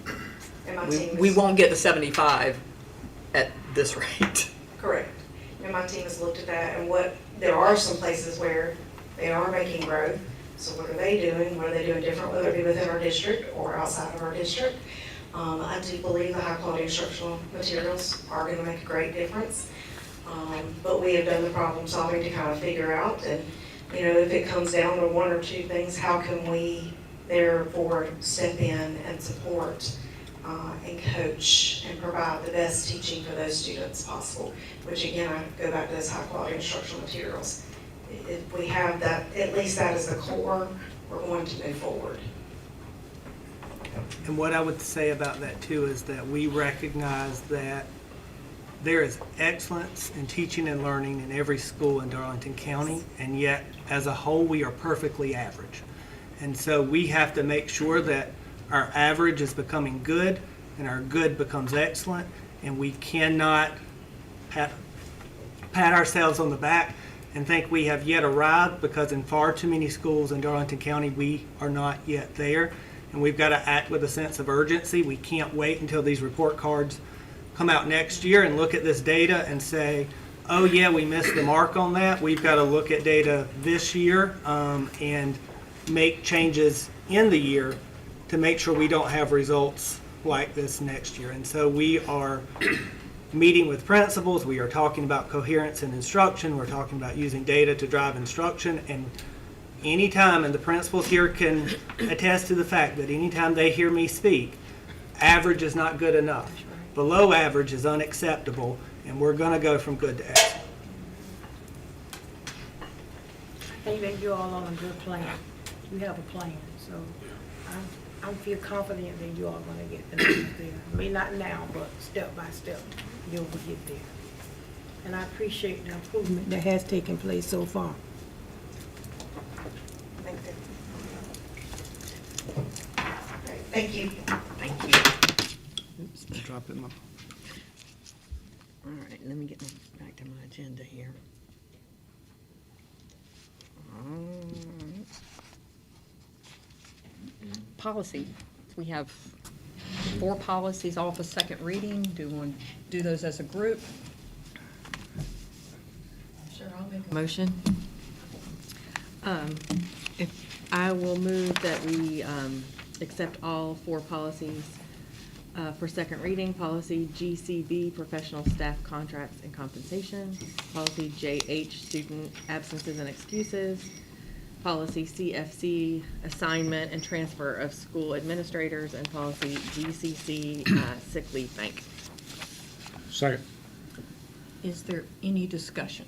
Speaker 3: we won't get to 75 at this rate.
Speaker 7: Correct. And my team has looked at that, and there are some places where they are making growth. So what are they doing? What are they doing different, whether it be within our district or outside of our district? I do believe the high quality instructional materials are going to make a great difference. But we have done the problem solving to kind of figure out, and, you know, if it comes down to one or two things, how can we therefore step in and support and coach and provide the best teaching for those students possible, which again, I go back to those high quality instructional materials. If we have that, at least that is the core, we're going to move forward.
Speaker 12: And what I would say about that too is that we recognize that there is excellence in teaching and learning in every school in Darlington County, and yet as a whole we are perfectly average. And so we have to make sure that our average is becoming good and our good becomes excellent, and we cannot pat ourselves on the back and think we have yet arrived, because in far too many schools in Darlington County we are not yet there, and we've got to act with a sense of urgency. We can't wait until these report cards come out next year and look at this data and say, oh yeah, we missed the mark on that. We've got to look at data this year and make changes in the year to make sure we don't have results like this next year. And so we are meeting with principals, we are talking about coherence in instruction, we're talking about using data to drive instruction, and anytime, and the principals here can attest to the fact that anytime they hear me speak, average is not good enough. Below average is unacceptable, and we're going to go from good to excellent.
Speaker 2: I think that you're all on a good plan. You have a plan, so I feel confident that you are going to get the numbers there. I mean, not now, but step by step, you'll get there. And I appreciate the improvement that has taken place so far.
Speaker 7: Thank you.
Speaker 3: Thank you.
Speaker 12: Oops, I dropped it in my...
Speaker 3: All right, let me get back to my agenda here. Policy. We have 4 policies all for second reading. Do you want to do those as a group?
Speaker 5: Sure, I'll make a motion. I will move that we accept all 4 policies for second reading. Policy GCB, professional staff contracts and compensation. Policy JH, student absences and excuses. Policy CFC, assignment and transfer of school administrators. And policy GCC, sick leave bank.
Speaker 6: Second.
Speaker 3: Is there any discussion?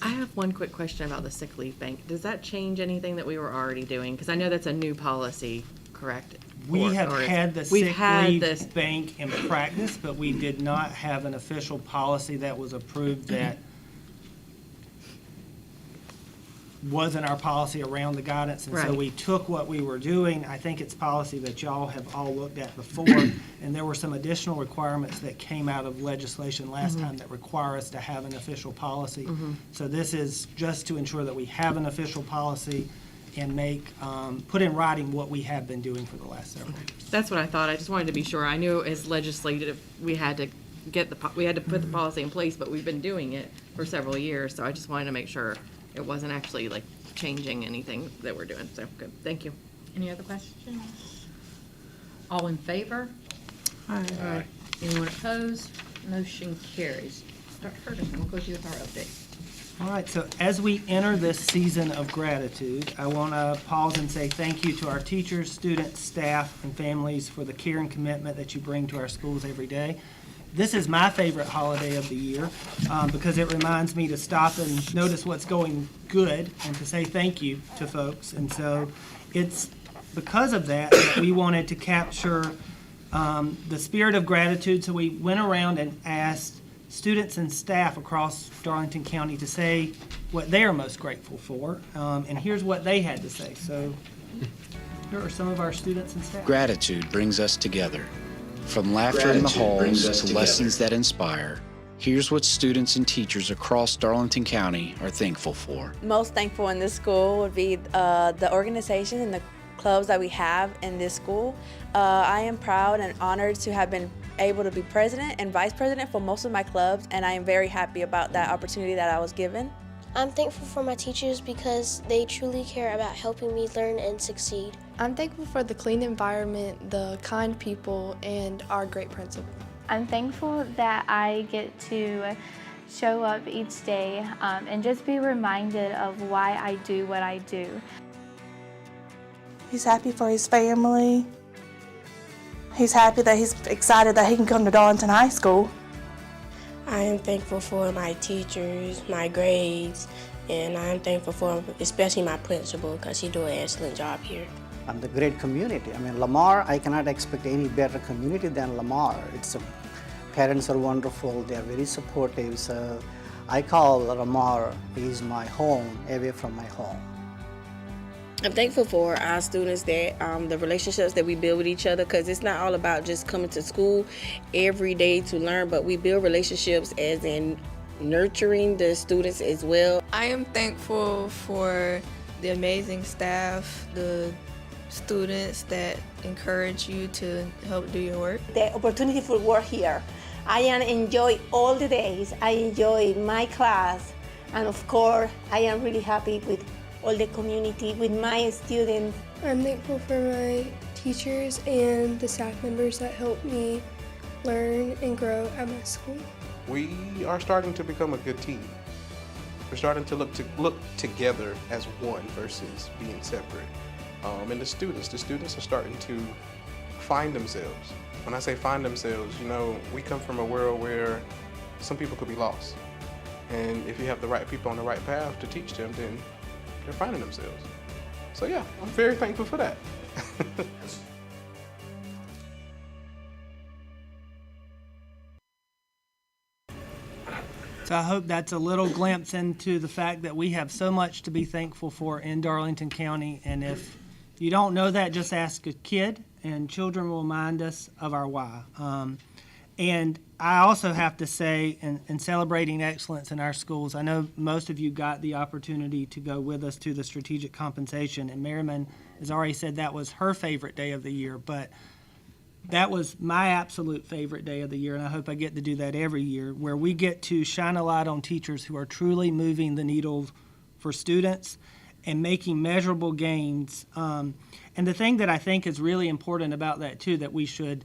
Speaker 5: I have one quick question about the sick leave bank. Does that change anything that we were already doing? Because I know that's a new policy, correct?
Speaker 12: We have had the
Speaker 5: we've
Speaker 12: sick
Speaker 5: had
Speaker 12: leave
Speaker 5: this
Speaker 12: bank in practice, but we did not have an official policy that was approved that wasn't our policy around the guidance. And so
Speaker 5: Right.
Speaker 12: we took what we were doing. I think it's policy that y'all have all looked at before, and there were some additional requirements that came out of legislation last time that require us to have an official policy. So this is just to ensure that we have an official policy and make, put in writing what we have been doing for the last several years.
Speaker 5: That's what I thought. I just wanted to be sure. I knew as legislative, we had to get we had to put the policy in place, but we've been doing it for several years. So I just wanted to make sure it wasn't actually like changing anything that we're doing. So good. Thank you.
Speaker 3: Any other questions? All in favor?
Speaker 2: Aye.
Speaker 3: Anyone opposed? Motion carries. Dr. Ferguson, we'll go to you with our update.
Speaker 12: All right, so as we enter this season of gratitude, I want to pause and say thank you to our teachers, students, staff, and families for the care and commitment that you bring to our schools every day. This is my favorite holiday of the year because it reminds me to stop and notice what's going good and to say thank you to folks. And so it's because of that that we wanted to capture the spirit of gratitude. So we went around and asked students and staff across Darlington County to say what they are most grateful for. And here's what they had to say. So here are some of our students and staff.
Speaker 14: Gratitude brings us together. From laughter in the halls to lessons that inspire, here's what students and teachers across Darlington County are thankful for.
Speaker 15: Most thankful in this school would be the organization and the clubs that we have in this school. I am proud and honored to have been able to be president and vice president for most of my clubs, and I am very happy about that opportunity that I was given.
Speaker 16: I'm thankful for my teachers because they truly care about helping me learn and succeed.
Speaker 17: I'm thankful for the clean environment, the kind people, and our great principal. I'm thankful that I get to show up each day and just be reminded of why I do what I do.
Speaker 8: He's happy for his family. He's happy that he's excited that he can come to Darlington High School.
Speaker 16: I am thankful for my teachers, my grades, and I'm thankful for especially my principal because he do an excellent job here.
Speaker 9: And the great community. I mean, Lamar, I cannot expect any better community than Lamar. Parents are wonderful, they are very supportive. So I call Lamar is my home, away from my home.
Speaker 15: I'm thankful for our students that the relationships that we build with each other, because it's not all about just coming to school every day to learn, but we build relationships as in nurturing the students as well.
Speaker 18: I am thankful for the amazing staff, the students that encourage you to help do your work.
Speaker 19: The opportunity for work here. I enjoy all the days. I enjoy my class, and of course, I am really happy with all the community, with my students.
Speaker 20: I'm thankful for my teachers and the staff members that help me learn and grow at my school.
Speaker 21: We are starting to become a good team. We're starting to look together as one versus being separate. And the students are starting to find themselves. When I say find themselves, we come from a world where some people could be lost. And if you have the right people on the right path to teach them, then they're finding themselves. So yeah, I'm very thankful for that.
Speaker 12: So I hope that's a little glimpse into the fact that we have so much to be thankful for in Darlington County. And if you don't know that, just ask a kid, and children will remind us of our why. And I also have to say, in celebrating excellence in our schools, I know most of you got the opportunity to go with us to the strategic compensation, and Merriman has already said that was her favorite day of the year, but that was my absolute favorite day of the year, and I hope I get to do that every year, where we get to shine a light on teachers who are truly moving the needle for students and making measurable gains. And the thing that I think is really important about that, too, that we should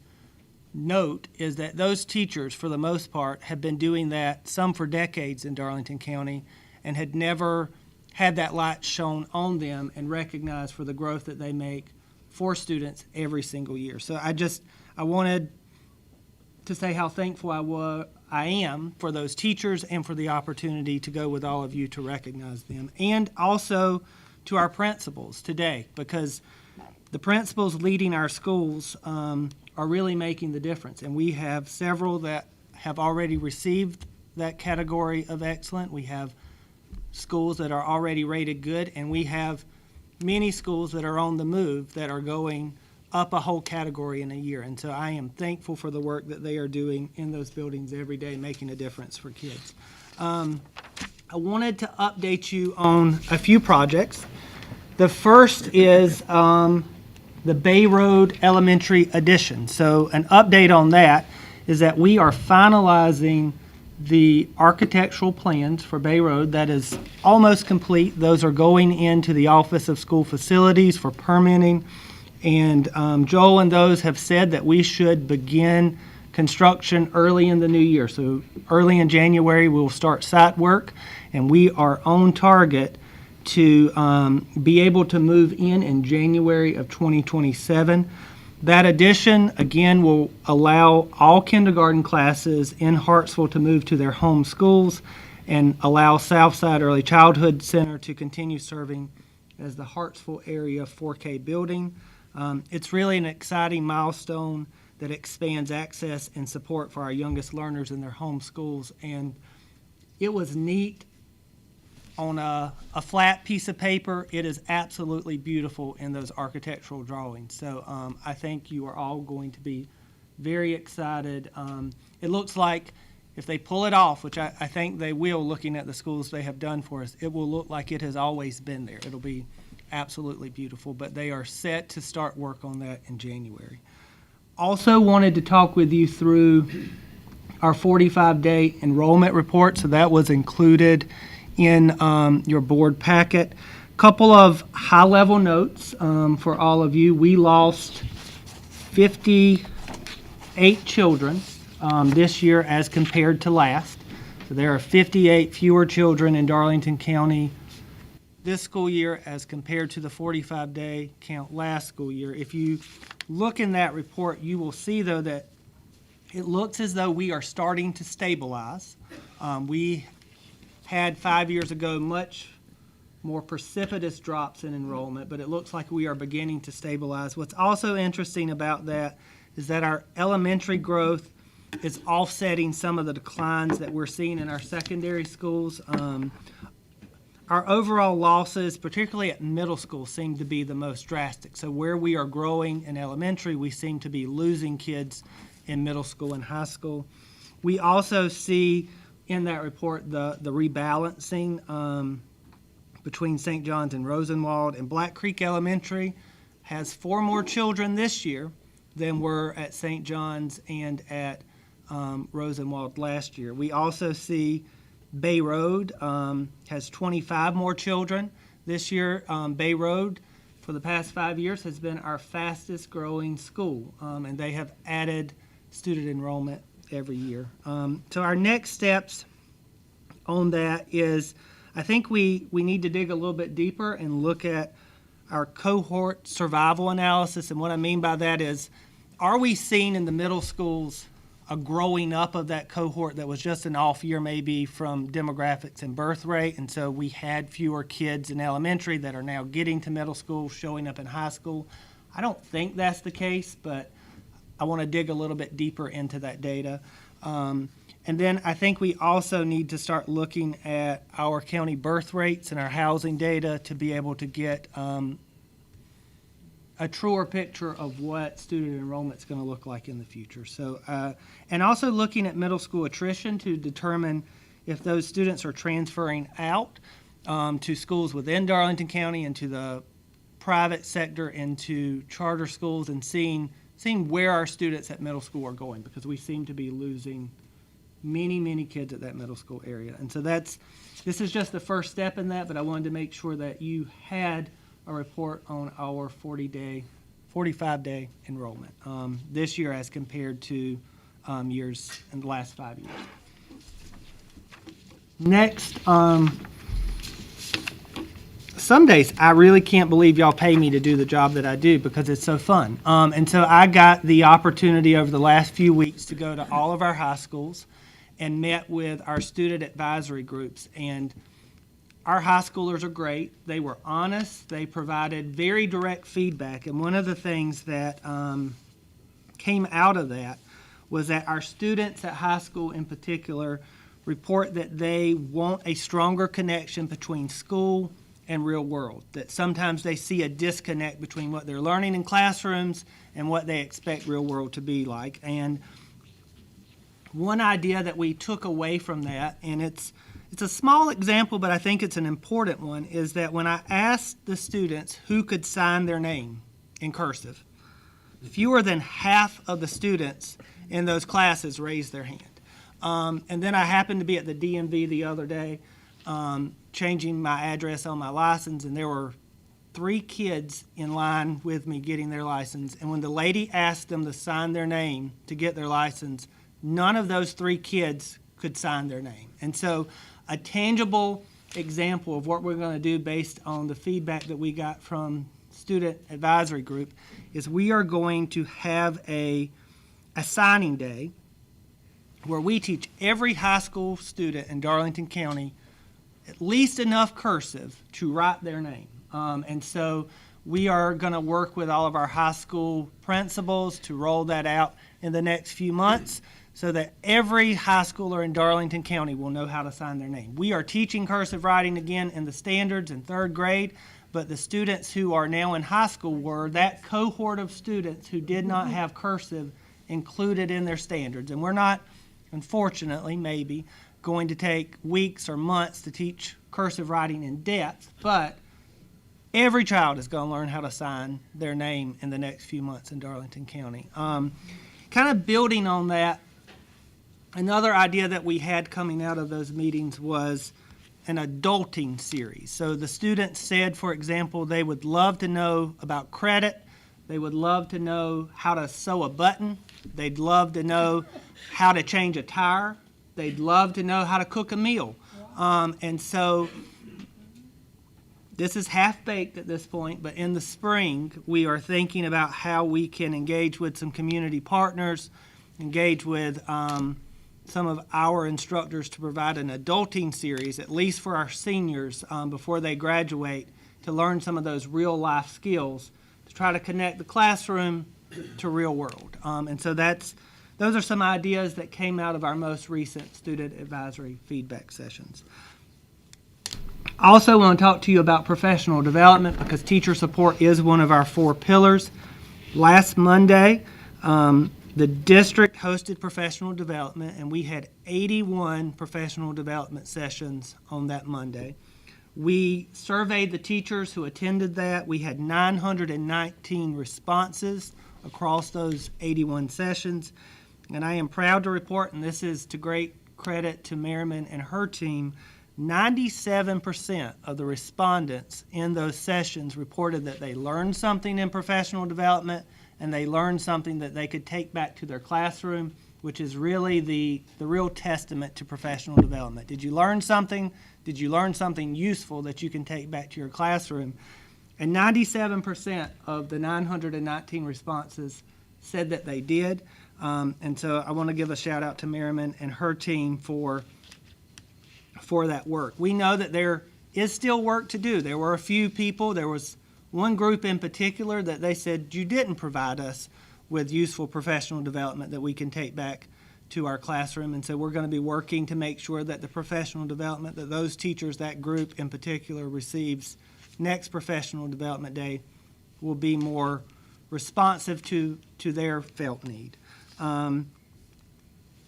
Speaker 12: note is that those teachers, for the most part, have been doing that, some for decades in Darlington County, and had never had that light shone on them and recognized for the growth that they make for students every single year. So I wanted to say how thankful I am for those teachers and for the opportunity to go with all of you to recognize them, and also to our principals today, because the principals leading our schools are really making the difference. And we have several that have already received that category of excellent. We have schools that are already rated good, and we have many schools that are on the move that are going up a whole category in a year. And so I am thankful for the work that they are doing in those buildings every day, making a difference for kids. I wanted to update you on a few projects. The first is the Bay Road Elementary addition. So an update on that is that we are finalizing the architectural plans for Bay Road. That is almost complete. Those are going into the Office of School Facilities for permitting. And Joel and those have said that we should begin construction early in the new year. So early in January, we'll start site work, and we are on target to be able to move in January of 2027. That addition, again, will allow all kindergarten classes in Hartsville to move to their home schools and allow Southside Early Childhood Center to continue serving as the Hartsville area 4K building. It's really an exciting milestone that expands access and support for our youngest learners in their home schools. And it was neat on a flat piece of paper. It is absolutely beautiful in those architectural drawings. So I think you are all going to be very excited. It looks like if they pull it off, which I think they will, looking at the schools they have done for us, it will look like it has always been there. It'll be absolutely beautiful, but they are set to start work on that in January. Also wanted to talk with you through our 45-day enrollment report. So that was included in your board packet. Couple of high-level notes for all of you. We lost 58 children
Speaker 1: this year as compared to last. So there are 58 fewer children in Darlington County this school year as compared to the 45-day count last school year. If you look in that report, you will see, though, that it looks as though we are starting to stabilize. We had 5 years ago much more precipitous drops in enrollment, but it looks like we are beginning to stabilize. What's also interesting about that is that our elementary growth is offsetting some of the declines that we're seeing in our secondary schools. Our overall losses, particularly at middle school, seem to be the most drastic. So where we are growing in elementary, we seem to be losing kids in middle school and high school. We also see in that report the rebalancing between St. John's and Rosenwald. And Black Creek Elementary has 4 more children this year than were at St. John's and at Rosenwald last year. We also see Bay Road has 25 more children this year. Bay Road, for the past 5 years, has been our fastest growing school, and they have added student enrollment every year. So our next steps on that is, I think we need to dig a little bit deeper and look at our cohort survival analysis. And what I mean by that is, are we seeing in the middle schools a growing up of that cohort that was just an off year maybe from demographics and birth rate, and so we had fewer kids in elementary that are now getting to middle school, showing up in high school? I don't think that's the case, but I want to dig a little bit deeper into that data. And then I think we also need to start looking at our county birth rates and our housing data to be able to get a truer picture of what student enrollment is going to look like in the future. So, and also looking at middle school attrition to determine if those students are transferring out to schools within Darlington County and to the private sector and to charter schools, and seeing where our students at middle school are going, because we seem to be losing many kids at that middle school area. And so this is just the first step in that, but I wanted to make sure that you had a report on our 45-day enrollment this year as compared to years in the last 5 years. Next, some days I really can't believe y'all pay me to do the job that I do because it's so fun. And so I got the opportunity over the last few weeks to go to all of our high schools and met with our student advisory groups. And our high schoolers are great. They were honest. They provided very direct feedback. And one of the things that came out of that was that our students at high school in particular report that they want a stronger connection between school and real world, that sometimes they see a disconnect between what they're learning in classrooms and what they expect real world to be like. And one idea that we took away from that, and it's a small example, but I think it's an important one, is that when I asked the students who could sign their name in cursive, fewer than half of the students in those classes raised their hand. And then I happened to be at the DMV the other day changing my address on my license, and there were 3 kids in line with me getting their license. And when the lady asked them to sign their name to get their license, none of those 3 kids could sign their name. And so a tangible example of what we're going to do based on the feedback that we got from student advisory group is we are going to have a signing day where we teach every high school student in Darlington County at least enough cursive to write their name. And so we are going to work with all of our high school principals to roll that out in the next few months so that every high schooler in Darlington County will know how to sign their name. We are teaching cursive writing again in the standards in 3rd grade, but the students who are now in high school were that cohort of students who did not have cursive included in their standards. And we're not, unfortunately, maybe, going to take weeks or months to teach cursive writing in depth, but every child is going to learn how to sign their name in the next few months in Darlington County. Kind of building on that, another idea that we had coming out of those meetings was an adulting series. So the students said, for example, they would love to know about credit. They would love to know how to sew a button. They'd love to know how to change a tire. They'd love to know how to cook a meal. And so this is half-baked at this point, but in the spring, we are thinking about how we can engage with some community partners, engage with some of our instructors to provide an adulting series, at least for our seniors before they graduate, to learn some of those real-life skills, to try to connect the classroom to real world. And so those are some ideas that came out of our most recent student advisory feedback sessions. I also want to talk to you about professional development because teacher support is one of our 4 pillars. Last Monday, the district hosted professional development, and we had 81 professional development sessions on that Monday. We surveyed the teachers who attended that. We had 919 responses across those 81 sessions. And I am proud to report, and this is to great credit to Merriman and her team, 97% of the respondents in those sessions reported that they learned something in professional development and they learned something that they could take back to their classroom, which is really the real testament to professional development. Did you learn something? Did you learn something useful that you can take back to your classroom? And 97% of the 919 responses said that they did. And so I want to give a shout out to Merriman and her team for that work. We know that there is still work to do. There were a few people, there was one group in particular that they said, you didn't provide us with useful professional development that we can take back to our classroom. And so we're going to be working to make sure that the professional development that those teachers, that group in particular, receives next professional development day will be more responsive to their felt need.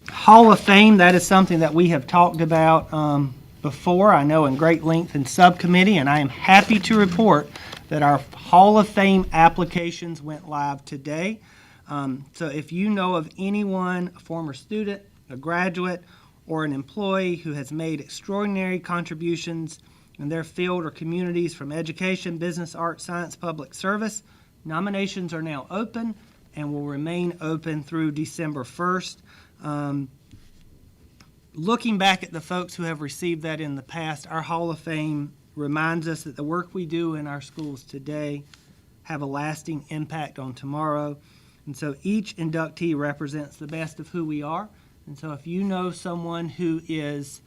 Speaker 1: Hall of Fame, that is something that we have talked about before, I know in great length in subcommittee, and I am happy to report that our Hall of Fame applications went live today. So if you know of anyone, a former student, a graduate, or an employee who has made extraordinary contributions in their field or communities from education, business, arts, science, public service, nominations are now open and will remain open through December 1st. Looking back at the folks who have received that in the past, our Hall of Fame reminds us that the work we do in our schools today have a lasting impact on tomorrow. And so each inductee represents the best of who we are. And so if you know someone who is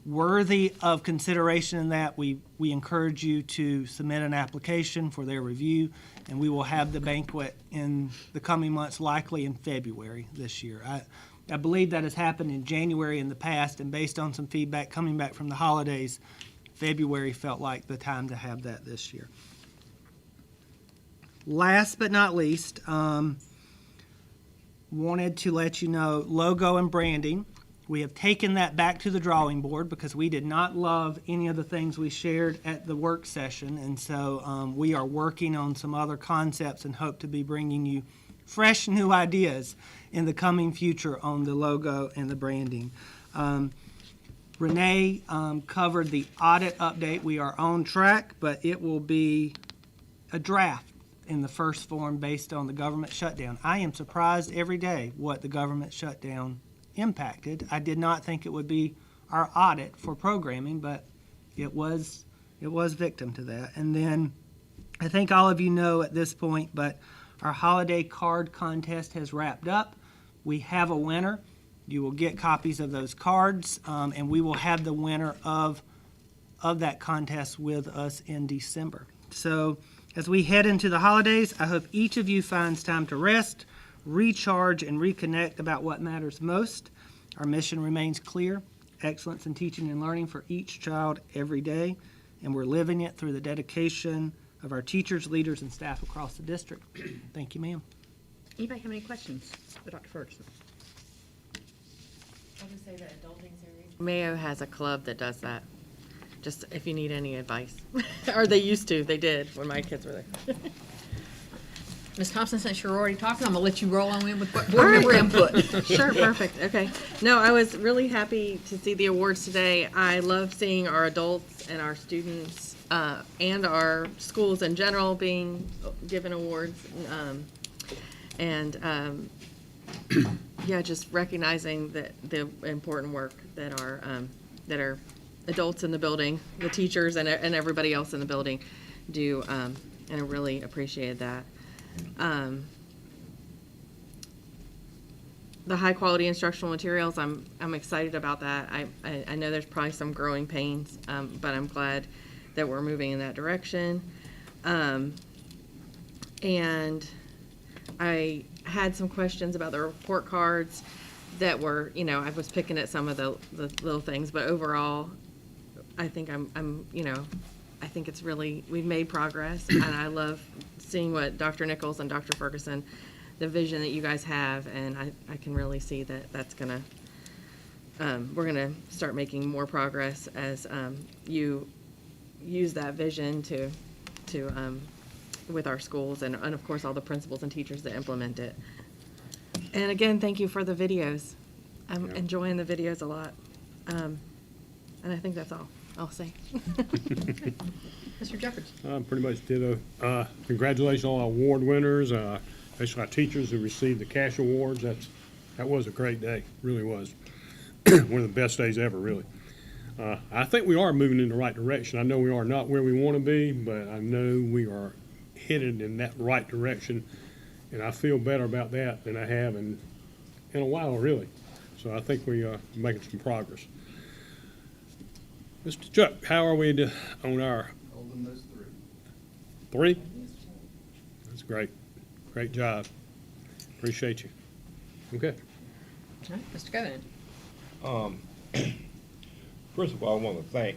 Speaker 1: worthy of consideration in that, we encourage you to submit an application for their review, and we will have the banquet in the coming months, likely in February this year. I believe that has happened in January in the past, and based on some feedback coming back from the holidays, February felt like the time to have that this year. Last but not least, wanted to let you know, logo and branding. We have taken that back to the drawing board because we did not love any of the things we shared at the work session, and so we are working on some other concepts and hope to be bringing you fresh new ideas in the coming future on the logo and the branding. Renee covered the audit update. We are on track, but it will be a draft in the first form based on the government shutdown. I am surprised every day what the government shutdown impacted. I did not think it would be our audit for programming, but it was victim to that. And then I think all of you know at this point, but our holiday card contest has wrapped up. We have a winner. You will get copies of those cards, and we will have the winner of that contest with us in December. So as we head into the holidays, I hope each of you finds time to rest, recharge, and reconnect about what matters most. Our mission remains clear: excellence in teaching and learning for each child every day, and we're living it through the dedication of our teachers, leaders, and staff across the district. Thank you, ma'am.
Speaker 3: Anybody have any questions for Dr. Ferguson?
Speaker 5: I'll just say the adulting series. Mayo has a club that does that. Just if you need any advice. Or they used to. They did when my kids were there.
Speaker 3: Ms. Thompson, since you're already talking, I'm going to let you roll on in with board member input.
Speaker 5: Sure, perfect. Okay. No, I was really happy to see the awards today. I love seeing our adults and our students and our schools in general being given awards. Yeah, just recognizing that the important work that our adults in the building, the teachers and everybody else in the building do, and I really appreciated that. The high quality instructional materials, I'm excited about that. I know there's probably some growing pains, but I'm glad that we're moving in that direction. And I had some questions about the report cards that were, I was picking at some of the little things, but overall, I think I think it's really, we've made progress, and I love seeing what Dr. Nichols and Dr. Ferguson, the vision that you guys have, and I can really see that that's gonna, we're gonna start making more progress as you use that vision to with our schools and of course all the principals and teachers that implement it. And again, thank you for the videos. I'm enjoying the videos a lot. And I think that's all I'll say. Mr. Jeffords.
Speaker 6: Pretty much ditto. Congratulations on all our award winners, especially our teachers who received the cash awards. That was a great day, really was. One of the best days ever, really. I think we are moving in the right direction. I know we are not where we want to be, but I know we are headed in that right direction, and I feel better about that than I have in a while, really. So I think we are making some progress. Mr. Chuck, how are we on our?
Speaker 13: Holding those
Speaker 6: Three? That's great. Great job. Appreciate you. Okay.
Speaker 5: All right, Mr. Covenant.
Speaker 4: First of all, I want to thank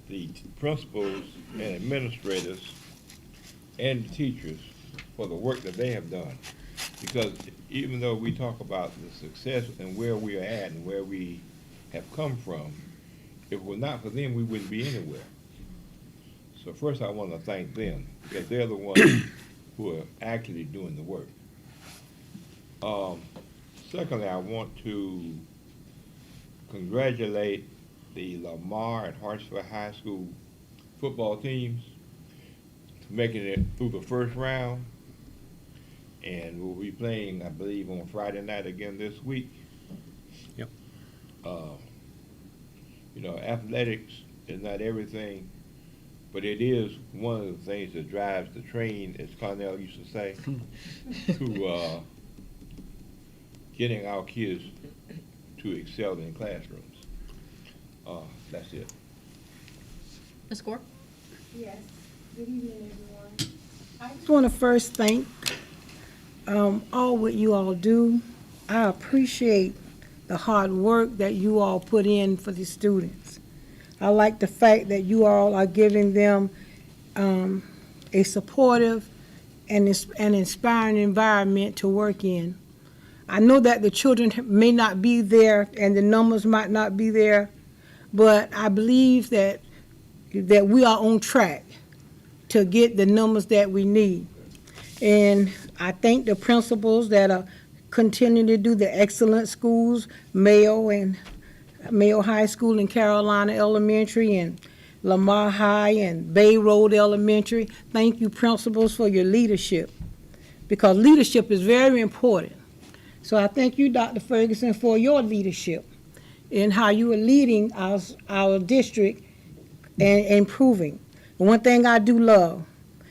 Speaker 4: the principals and administrators and the teachers for the work that they have done. Because even though we talk about the success and where we are at and where we have come from, if it were not for them, we wouldn't be anywhere. So first I want to thank them, because they're the ones who are actually doing the work. Secondly, I want to congratulate the Lamar and Hartsville High School football teams for making it through the first round. And we'll be playing, I believe, on Friday night again this week.
Speaker 6: Yep.
Speaker 4: Athletics is not everything, but it is one of the things that drives the train, as Cornell used to say, to getting our kids to excel in classrooms. That's it.
Speaker 5: Ms. Gore?
Speaker 2: Yes. Good evening, everyone. I just want to first thank all what you all do. I appreciate the hard work that you all put in for the students. I like the fact that you all are giving them a supportive and an inspiring environment to work in. I know that the children may not be there and the numbers might not be there, but I believe that we are on track to get the numbers that we need. And I thank the principals that are continuing to do the excellent schools, Mayo High School and Carolina Elementary and Lamar High and Bay Road Elementary. Thank you, principals, for your leadership, because leadership is very important. So I thank you, Dr. Ferguson, for your leadership in how you are leading our district and improving. One thing I do love,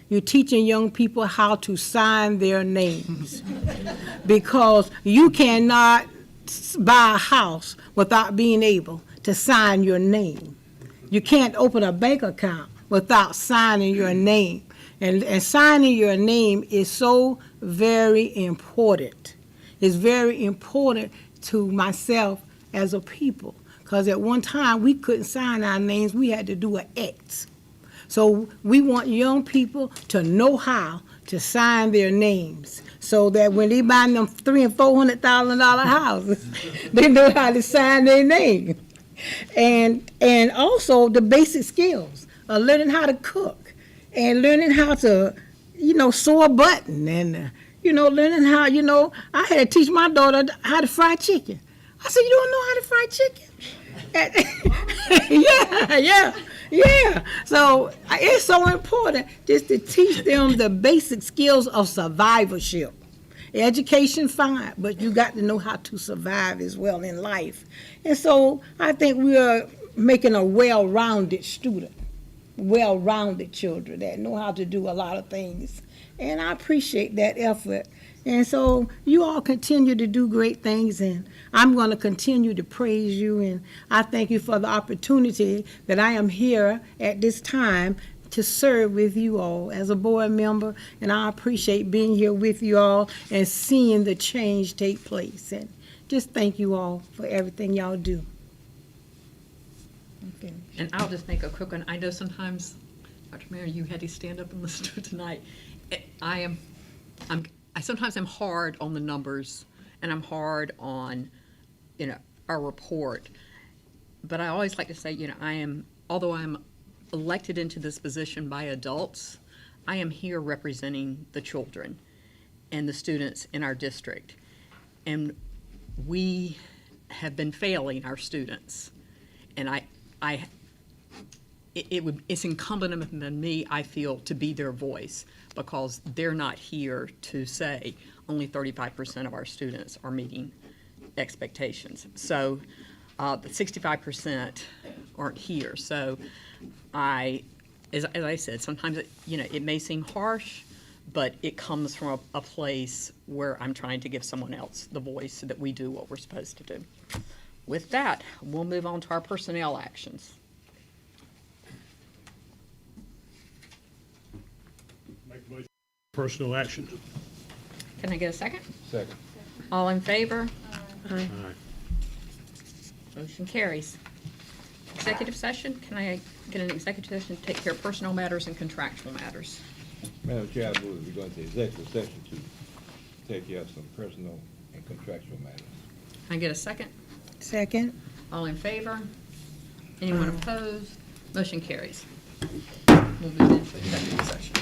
Speaker 2: you're teaching young people how to sign their names, because you cannot buy a house without being able to sign your name. You can't open a bank account without signing your name. And signing your name is so very important. It's very important to myself as a people, because at one time we couldn't sign our names. We had to do an X. So we want young people to know how to sign their names, so that when they buy them $300,000 and $400,000 houses, they know how to sign their name. And also the basic skills of learning how to cook and learning how to, sew a button and, learning how, I had to teach my daughter how to fry chicken. I said, you don't know how to fry chicken? Yeah.
Speaker 10: Yeah, so it's so important just to teach them the basic skills of survivorship. Education, fine, but you got to know how to survive as well in life. And so I think we are making a well-rounded student, well-rounded children that know how to do a lot of things. And I appreciate that effort. And so you all continue to do great things, and I'm going to continue to praise you. And I thank you for the opportunity that I am here at this time to serve with you all as a board member. And I appreciate being here with you all and seeing the change take place. And just thank you all for everything y'all do.
Speaker 3: And I'll just make a quick one. I know sometimes, Dr. Mayor, you had to stand up and listen to it tonight. I sometimes am hard on the numbers, and I'm hard on, our report. But I always like to say, although I'm elected into this position by adults, I am here representing the children and the students in our district. And we have been failing our students. And it's incumbent on me, I feel, to be their voice, because they're not here to say only 35% of our students are meeting expectations. So the 65% aren't here. So as I said, sometimes it may seem harsh, but it comes from a place where I'm trying to give someone else the voice so that we do what we're supposed to do. With that, we'll move on to our personnel actions.
Speaker 6: Personal action.
Speaker 3: Can I get a second?
Speaker 4: Second.
Speaker 3: All in favor?
Speaker 10: Aye.
Speaker 3: Motion carries. Executive session, can I get an executive session to take care of personnel matters and contractual matters?
Speaker 4: Madam Chair, I move we go into executive session to take care of some personal and contractual matters.
Speaker 3: Can I get a second?
Speaker 10: Second.
Speaker 3: All in favor? Anyone opposed? Motion carries. We'll move into executive session.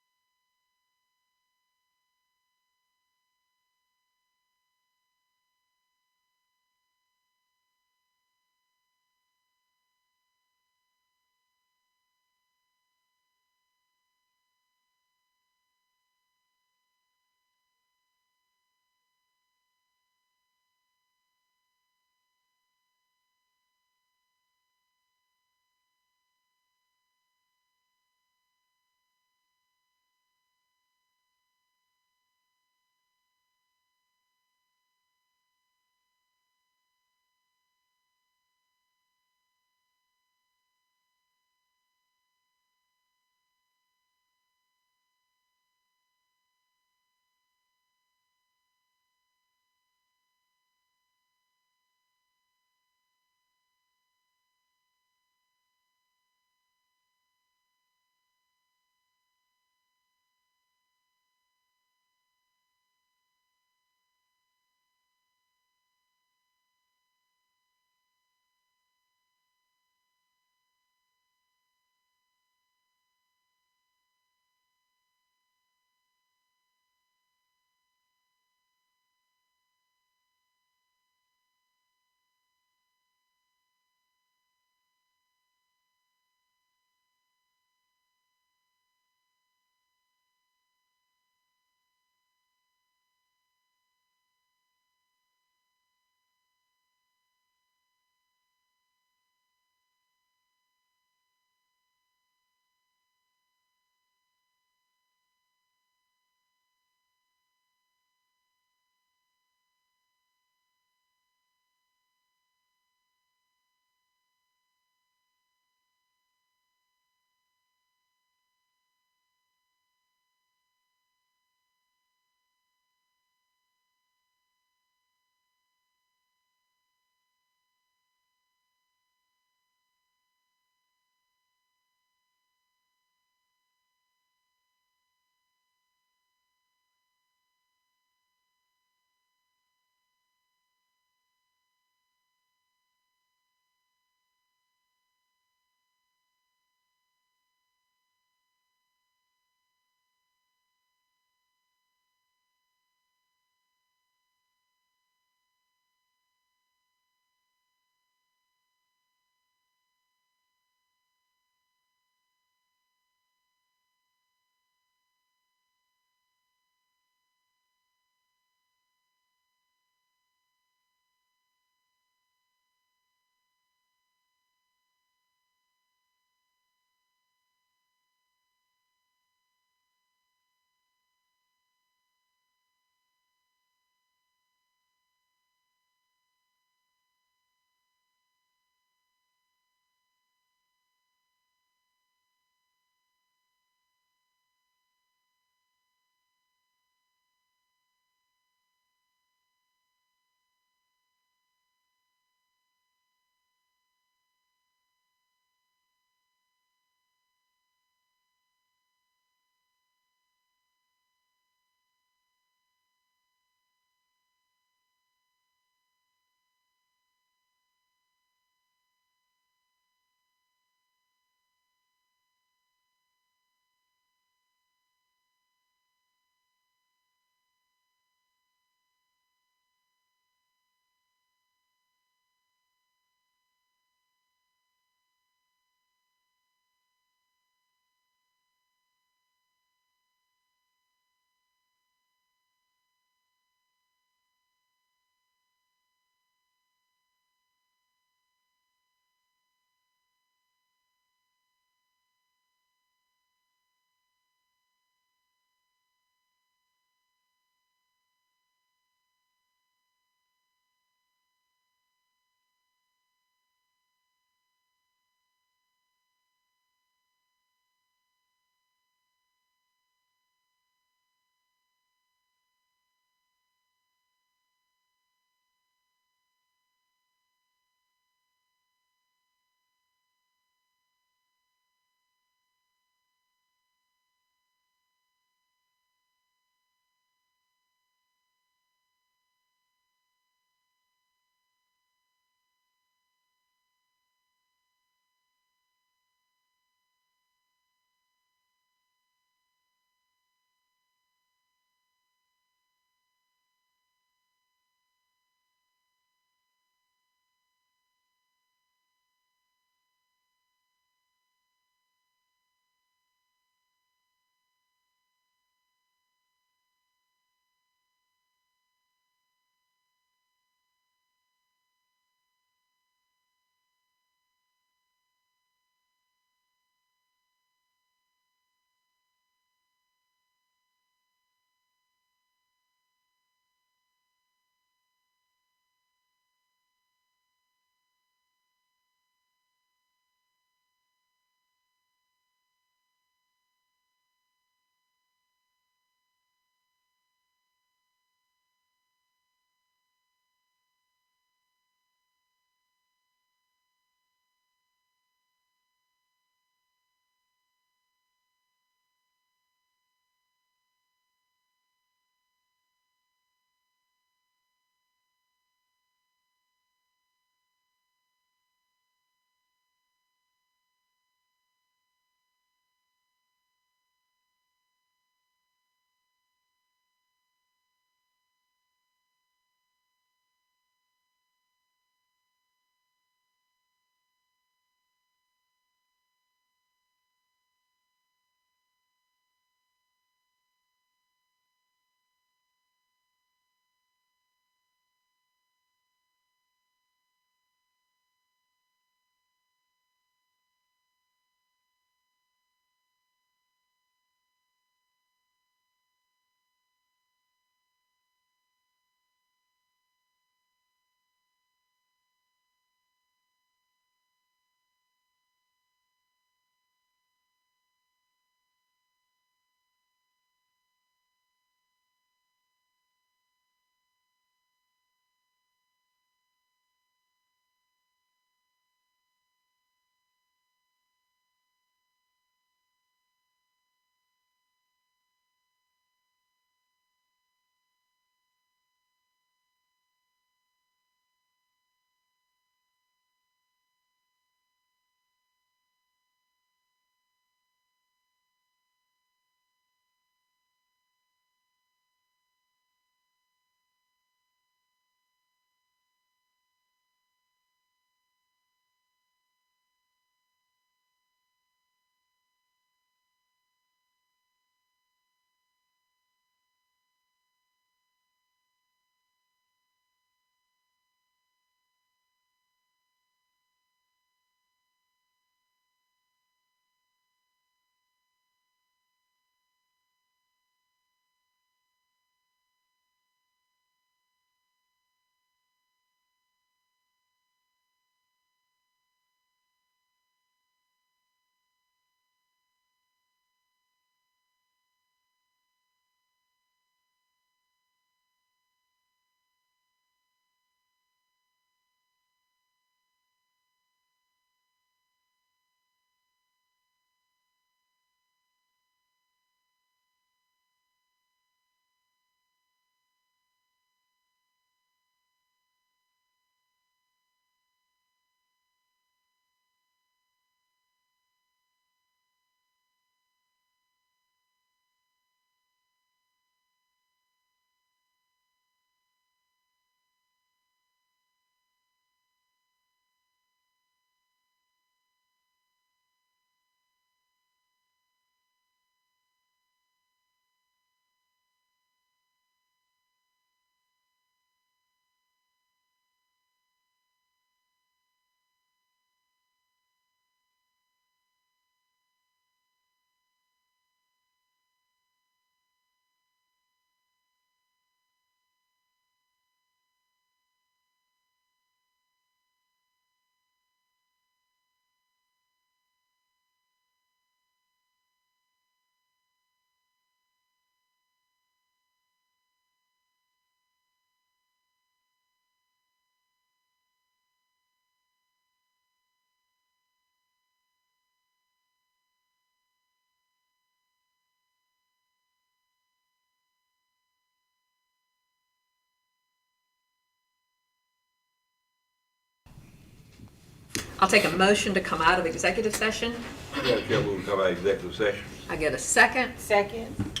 Speaker 3: I'll take a motion to come out of executive session.
Speaker 4: Madam Chair, we'll come out of executive session.
Speaker 3: I get a second.
Speaker 2: Second.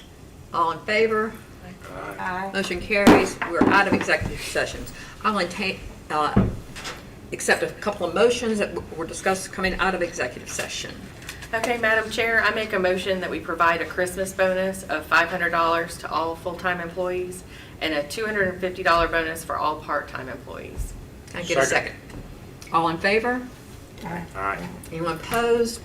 Speaker 3: All in favor?
Speaker 2: Aye.
Speaker 3: Motion carries. We're out of executive sessions. I'll accept a couple of motions that were discussed coming out of executive session.
Speaker 5: Okay, Madam Chair, I make a motion that we provide a Christmas bonus of $500 to all full-time employees and a $250 bonus for all part-time employees.
Speaker 3: Can I get a second? All in favor?
Speaker 6: Aye.
Speaker 3: Anyone opposed?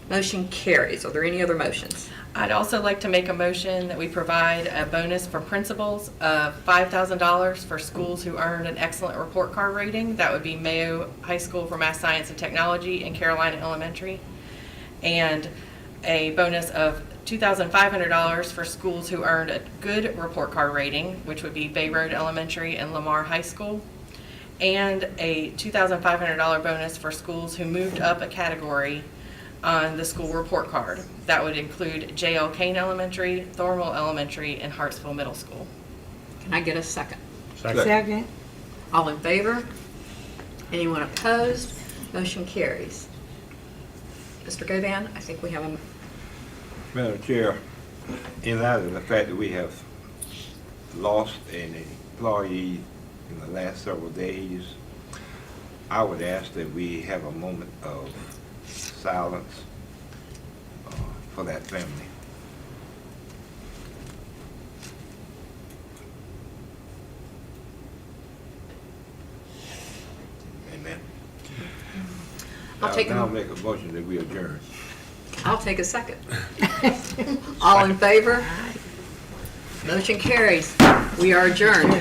Speaker 3: Motion carries. Are there any other motions?
Speaker 5: I'd also like to make a motion that we provide a bonus for principals of $5,000 for schools who earned an excellent report card rating. That would be Mayo High School for Math, Science, and Technology and Carolina Elementary. And a bonus of $2,500 for schools who earned a good report card rating, which would be Bay Road Elementary and Lamar High School. And a $2,500 bonus for schools who moved up a category on the school report card. That would include J.L. Kane Elementary, Thornwell Elementary, and Hartsville Middle School.
Speaker 3: Can I get a second?
Speaker 2: Second.
Speaker 3: All in favor? Anyone opposed? Motion carries. Mr. Govan, I think we have a...
Speaker 4: Madam Chair, in light of the fact that we have lost an employee in the last several days, I would ask that we have a moment of silence for that family. Amen. I'll make a motion that we adjourn.
Speaker 3: I'll take a second. All in favor? Motion carries. We are adjourned.